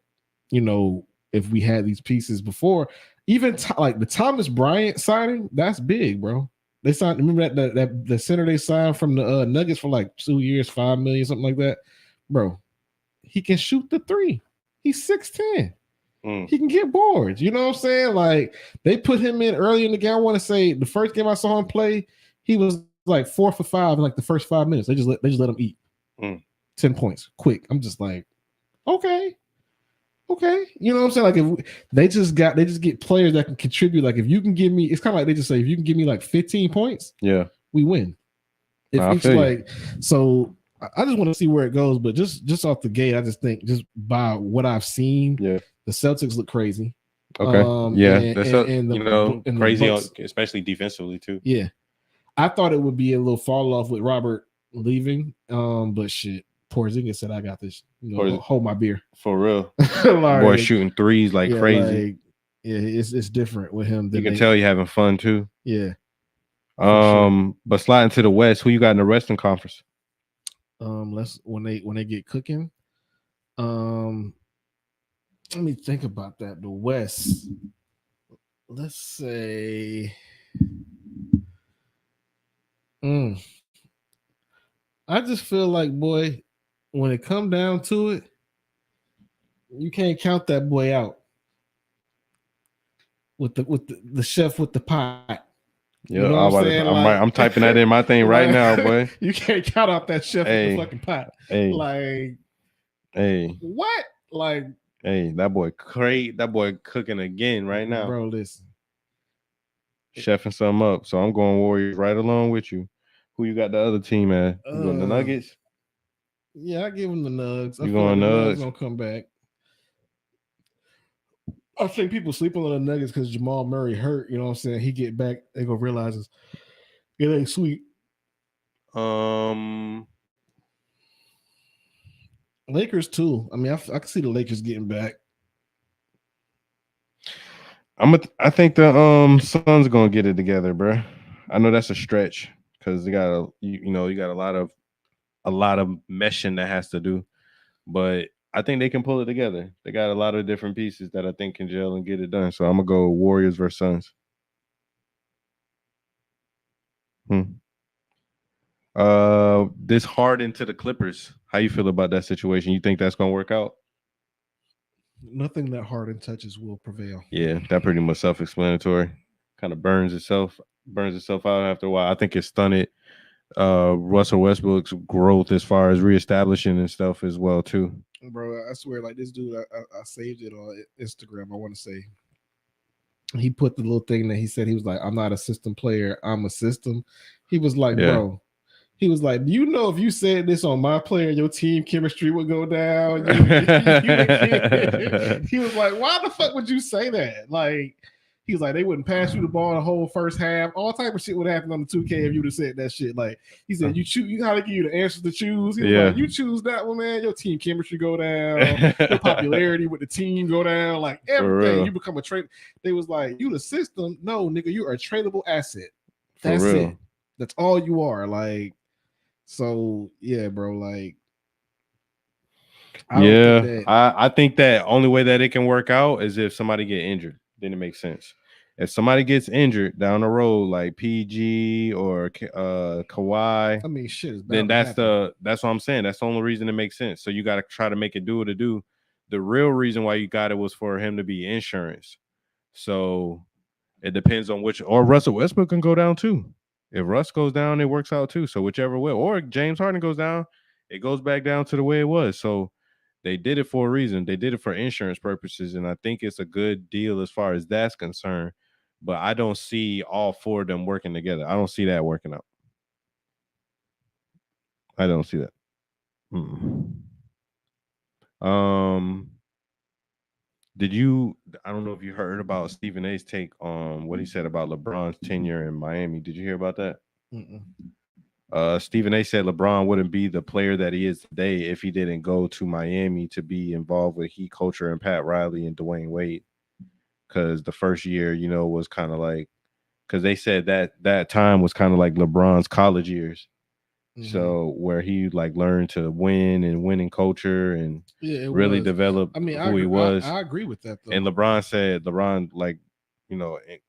you know, if we had these pieces before, even like the Thomas Bryant signing, that's big, bro. They signed. Remember that the center they signed from the Nuggets for like 2 years, $5 million, something like that, bro. He can shoot the 3. He's 6'10". He can get boards. You know what I'm saying? Like they put him in early in the game. I want to say the first game I saw him play, he was like 4 for 5 in like the first 5 minutes. They just let him eat 10 points quick. I'm just like. Okay. Okay, you know what I'm saying? Like if they just get players that can contribute. Like if you can give me, it's kind of like they just say if you can give me like 15 points, Yeah, we win. If I each feel you. like so, I just want to see where it goes. But just off the gate, I just think just by what I've seen, Yeah. the Celtics look crazy. Okay. Yeah, and, that's and the crazy, Bucks, especially defensively too. yeah. I thought it would be a little fall off with Robert leaving. But shit, Porzingis said, "I got this. You know, hold my beer For real. like, Boy shooting threes like yeah, crazy. like, yeah, it's different with him. You can tell you having fun too. Yeah. Sure. But sliding to the West, who you got in the Western Conference? Let's when they get cooking. Let me think about that. The West. Let's say. I just feel like, boy, when it come down to it, you can't count that boy out with the chef with the pot. Yeah, you know what I'm saying? I'm typing that in my thing right now, boy. You can't count out that chef with the fucking pot. Hey, what? Like, that boy that boy cooking again right now, bro. Listen, chefing something up. So I'm going Warriors right along with you. Who you got the other team at? You going the Nuggets? Yeah, I give them the Nugs. I You feel going like the Nugs? Nugs gonna come back. I think people sleeping on the Nuggets because Jamal Murray hurt. You know what I'm saying? He get back, they gonna realize it ain't sweet. Lakers too. I mean, I can see the Lakers getting back. I think the Suns gonna get it together, bro. I know that's a stretch because they got you got a lot of meshing that has to do, but I think they can pull it together. They got a lot of different pieces that I think can gel and get it done. So I'm gonna go Warriors versus Suns. This Harden to the Clippers. How you feel about that situation? You think that's gonna work out? Nothing that Harden touches will prevail. Yeah, that pretty much self-explanatory. Kind of burns itself out after a while. I think it stunted Russell Westbrook's growth as far as reestablishing and stuff as well too. Bro, I swear, like this dude, I saved it on Instagram. I want to say he put the little thing that he said, he was like, "I'm not a system player, I'm a system." He was like, bro. He was like, "Do you know if you said this on my player, your team chemistry would go down?" He was like, "Why the fuck would you say that?" Like, he was like, "They wouldn't pass you the ball the whole first half. All type of shit would happen on the 2K if you'd have said that shit." Like, he said, you gotta give you the answers to choose. He was like, "You choose that one, man. Your team chemistry go down, your popularity with the team go down, like everything. You become a trade." They was like, "You the system? No, nigga, you are a tradable asset. That's it. That's all you are." Like. So yeah, bro. Like, I think that only way that it can work out is if somebody get injured. Then it makes sense. If somebody gets injured down the road, like PG or Kawhi, I mean, shit. Then that's what I'm saying. That's the only reason it makes sense. So you got to try to make it do what it do. The real reason why you got it was for him to be insurance. So it depends on or Russell Westbrook can go down too. If Russ goes down, it works out too. So whichever way, or James Harden goes down, it goes back down to the way it was. So they did it for a reason. They did it for insurance purposes, and I think it's a good deal as far as that's concerned. But I don't see all four of them working together. I don't see that working out. I don't see that. Did you? I don't know if you heard about Stephen A's take on what he said about LeBron's tenure in Miami. Did you hear about that? Stephen A said LeBron wouldn't be the player that he is today if he didn't go to Miami to be involved with Heat culture and Pat Riley and Dwayne Wade. Because the first year, was kind of like, because they said that time was kind of like LeBron's college years. So where he like learned to win and winning culture and really develop who he was. I agree with that though. And LeBron like,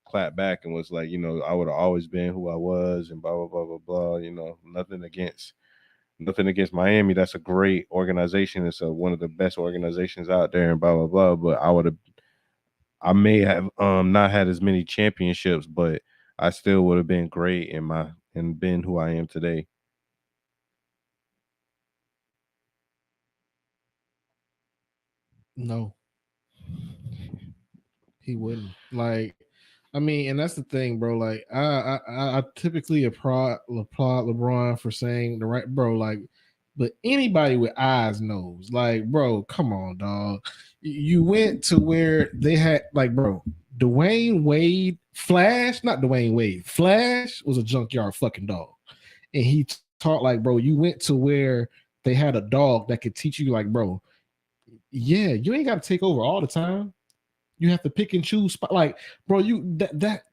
clapped back and was like, I would have always been who I was and blah blah blah blah blah. Nothing against Miami. That's a great organization. It's one of the best organizations out there and blah blah blah. But I may have not had as many championships, but I still would have been great and been who I am today. No. He wouldn't. Like, I mean, and that's the thing, bro. Like, I typically applaud LeBron for saying the right, bro. Like, but anybody with eyes knows, like, bro, come on, dog. You went to where they had, like, bro, Dwayne Wade, Flash, not Dwayne Wade, Flash was a junkyard fucking dog, and he taught, like, bro, you went to where they had a dog that could teach you, like, bro, yeah, you ain't got to take over all the time. You have to pick and choose spot. Like, bro, you that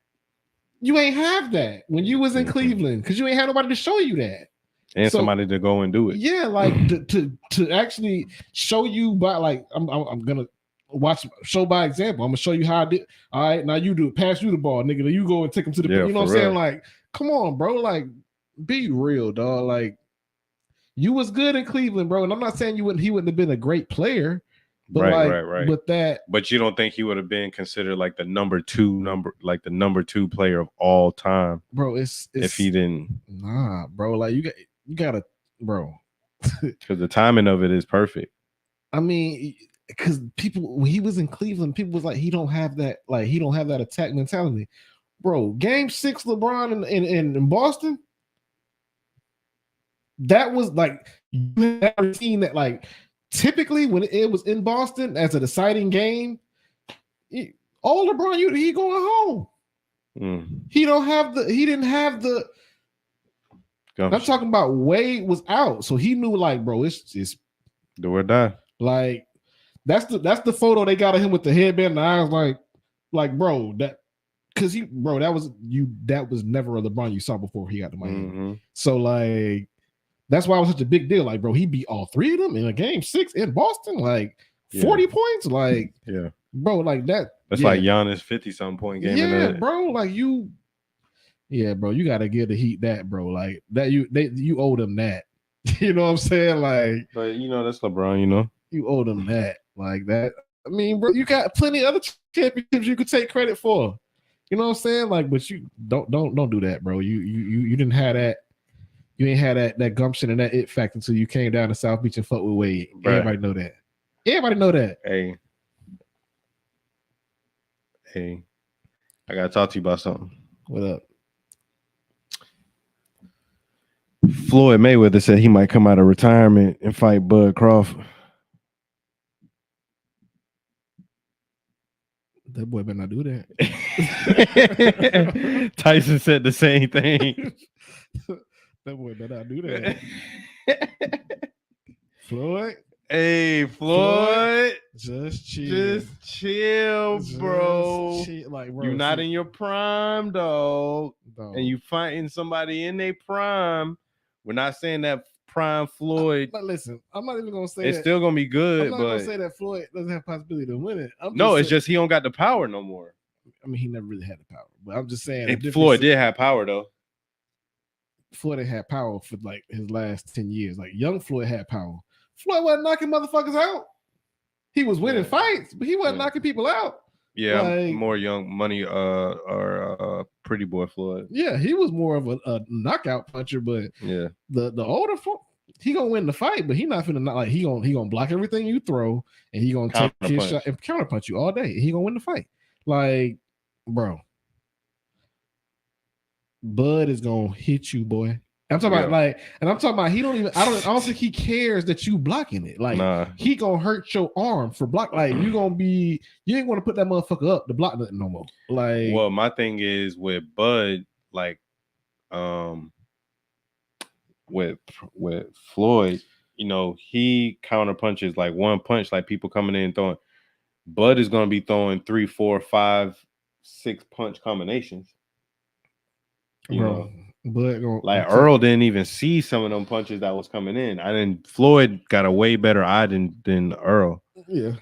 you ain't have that when you was in Cleveland because you ain't had nobody to show you that. And so, somebody to go and do it. Yeah, like to actually show you by, like, I'm gonna watch show by example. I'm gonna show you how I did. All right, now you do it. Pass you the ball, nigga. Then you go and take him to the. You know what I'm saying? Like, come on, bro. Like, be real, dog. Like, you was good in Cleveland, bro. And I'm not saying he wouldn't have been a great player. But right. But you don't think he would have been considered like the number two player of all time, bro? It's if he didn't. Nah, bro. Like, you gotta, bro. Because the timing of it is perfect. I mean, because people, when he was in Cleveland, people was like, he don't have that attack mentality, bro. Game 6, LeBron in Boston. That was like, you have seen that, like. Typically, when it was in Boston as a deciding game, all LeBron, he going home. He didn't have the. I'm talking about Wade was out, so he knew, like, bro, it's do or die. Like, that's the photo they got of him with the headband and the eyes, like, bro, that because that was never a LeBron you saw before he got to Miami. So, like. That's why it was such a big deal. Like, bro, he beat all 3 of them in a game 6 in Boston, like 40 points. Like, bro, like that. That's like Giannis 50-something point game. Yeah, bro. Like you got to give the Heat that, bro. Like that, you owe them that. You know what I'm saying? Like, but that's LeBron. You owe them that, like that. I mean, bro, you got plenty of other championships you could take credit for. You know what I'm saying? Like, but you don't do that, bro. You didn't have that. You ain't had that gumption and that it factor until you came down to South Beach and fucked with Wade. Right. Everybody know that. Hey, I gotta talk to you about something. What up? Floyd Mayweather said he might come out of retirement and fight Bud Crawford. That boy better not do that. Tyson said the same thing. That boy better not do that. Floyd? Hey, Floyd. Just chill. Bro. Like, bro. You're not in your prime, dog. And you fighting somebody in their prime. We're not saying that prime Floyd. But listen, I'm not even going to say it's still going to be good. I'm not going to say that Floyd doesn't have possibility to win it. It's just he don't got the power no more. I mean, he never really had the power. But I'm just saying. Floyd did have power, though. Floyd had power for like his last 10 years. Like, young Floyd had power. Floyd wasn't knocking motherfuckers out. He was winning fights, but he wasn't knocking people out. Yeah, like, more young money or pretty boy Floyd. Yeah, he was more of a knockout puncher, but the older he gonna win the fight, but he not finna not like he gonna block everything you throw and he gonna take his shot and counterpunch you all day. He gonna win the fight. Like, bro. Bud is gonna hit you, boy. I'm talking about he don't even. I don't think he cares that you blocking it. Like, he gonna hurt your arm for block. Like, you ain't gonna put that motherfucker up to block nothing no more. Like, well, my thing is with Bud, like, with Floyd, he counter punches like one punch, like people coming in and throwing. Bud is gonna be throwing 3, 4, 5, 6 punch combinations. Like Earl didn't even see some of them punches that was coming in. Floyd got a way better eye than Earl. Yeah.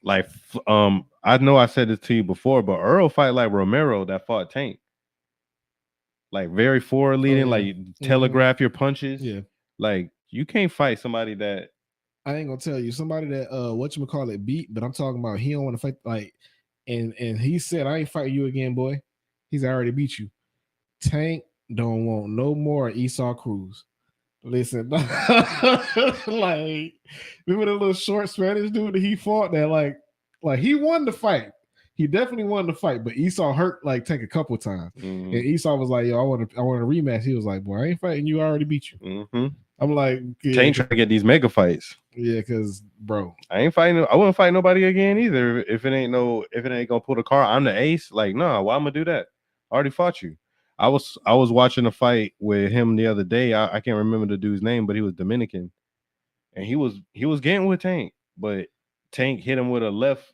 Like I know I said this to you before, but Earl fight like Romero that fought Tank. Like very forward leading, like telegraph your punches. Yeah. Like you can't fight somebody that I ain't gonna tell you, somebody that whatchamacallit beat, but I'm talking about he don't want to fight, like, and he said, I ain't fighting you again, boy. He's already beat you. Tank don't want no more Esau Cruz. Listen, like, remember the little short Spanish dude that he fought that like Like he won the fight. He definitely won the fight, but Esau hurt like Tank a couple times. Mhm. And Esau was like, "Yo, I want a rematch." He was like, "Boy, I ain't fighting you. I already beat you." Mhm. I'm like, Tank trying to get these mega fights. Yeah, because bro, I ain't fighting. I wouldn't fight nobody again either. If it ain't gonna pull the car, I'm the ace. Like, no, why I'm gonna do that? I already fought you. I was watching a fight with him the other day. I can't remember the dude's name, but he was Dominican, and he was getting with Tank, but Tank hit him with a left.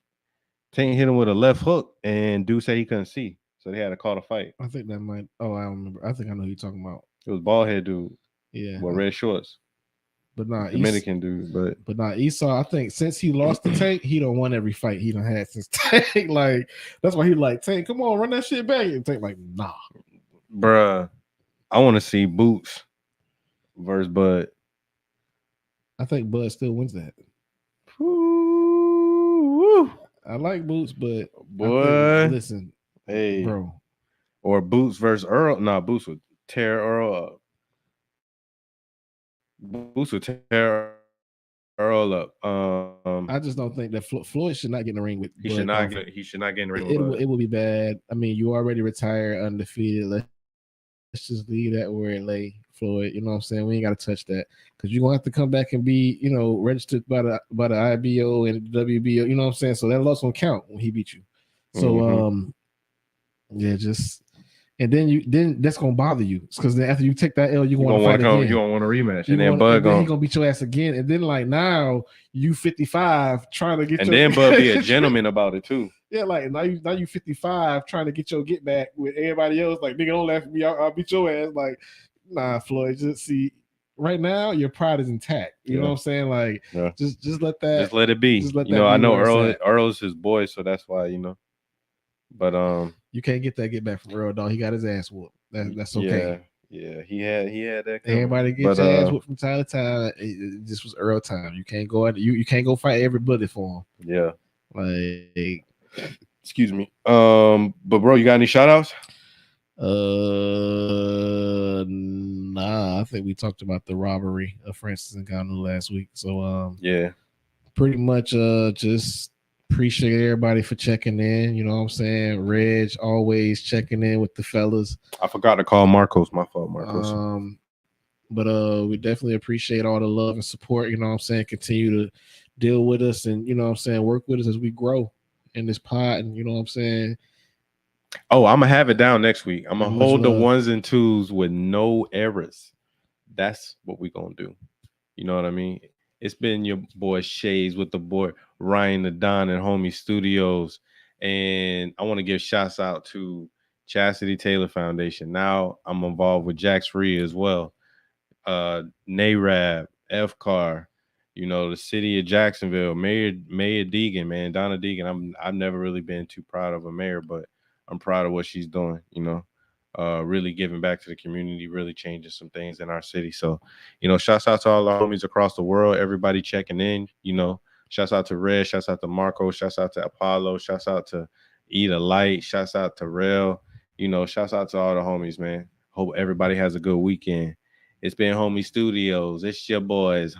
Tank hit him with a left hook, and dude said he couldn't see, so they had to call the fight. I think that might. Oh, I don't remember. I think I know who you're talking about. It was bald head dude. Yeah, with red shorts. But nah, Dominican dude, but nah, Esau. I think since he lost to Tank, he don't won every fight he done had since Tank. Like that's why he like Tank. Come on, run that shit back. And Tank like nah, bruh. I want to see Boots versus Bud. I think Bud still wins that. Ooh, I like Boots, but boy, listen, hey, bro. Or Boots versus Earl. Nah, Boots would tear Earl up. Boots would tear Earl up. I just don't think that Floyd should not get in the ring with. He should not get in the ring with Bud. It will be bad. I mean, you already retired undefeated. Let's just leave that where it lay, Floyd. You know what I'm saying? We ain't got to touch that because you're gonna have to come back and be, registered by the IBO and WBO. You know what I'm saying? So that loss won't count when he beat you. So yeah, just. And then that's gonna bother you because then after you take that L, you're gonna fight again. You don't want a rematch, and then Bud gonna beat your ass again. And then like now you 55 trying to get and then Bud be a gentleman about it too. Yeah, like now you 55 trying to get your get back with everybody else. Like nigga, don't laugh at me. I'll beat your ass. Like nah, Floyd. Just see right now your pride is intact. You know what I'm saying? Like just let that. Just let it be. Just let that I be know Earl's his boy, so that's why But you can't get that get back from Earl, dog. He got his ass whooped. That's okay. Yeah, he had that. Everybody gets your ass whooped from time to time. This was Earl time. You can't go you can't go fight every bullet for him. Yeah. Like, excuse me. But bro, you got any shout outs? Nah. I think we talked about the robbery of Francis Ngannou last week. So yeah, pretty much just. Appreciate everybody for checking in. You know what I'm saying? Reg always checking in with the fellas. I forgot to call Marcos. My fault, Marcos. But we definitely appreciate all the love and support. You know what I'm saying? Continue to deal with us and, you know what I'm saying, work with us as we grow in this pod. And, you know what I'm saying? Oh, I'm going to have it down next week. I'm going to hold the 1s and 2s with no errors. That's what we're going to do. You know what I mean? It's been your boy Shades with the boy Ryan the Don and Homie Studios. And I want to give shouts out to Chastity Taylor Foundation. Now I'm involved with Jax Free as well. NARAB, FCAR, the city of Jacksonville, Mayor Deegan, man, Donna Deegan. I've never really been too proud of a mayor, but I'm proud of what she's doing, really giving back to the community, really changing some things in our city. So, shouts out to all our homies across the world, everybody checking in, shouts out to Red, shouts out to Marco, shouts out to Apollo, shouts out to Eat a Light, shouts out to Rel, shouts out to all the homies, man. Hope everybody has a good weekend. It's been Homie Studios. It's your boys.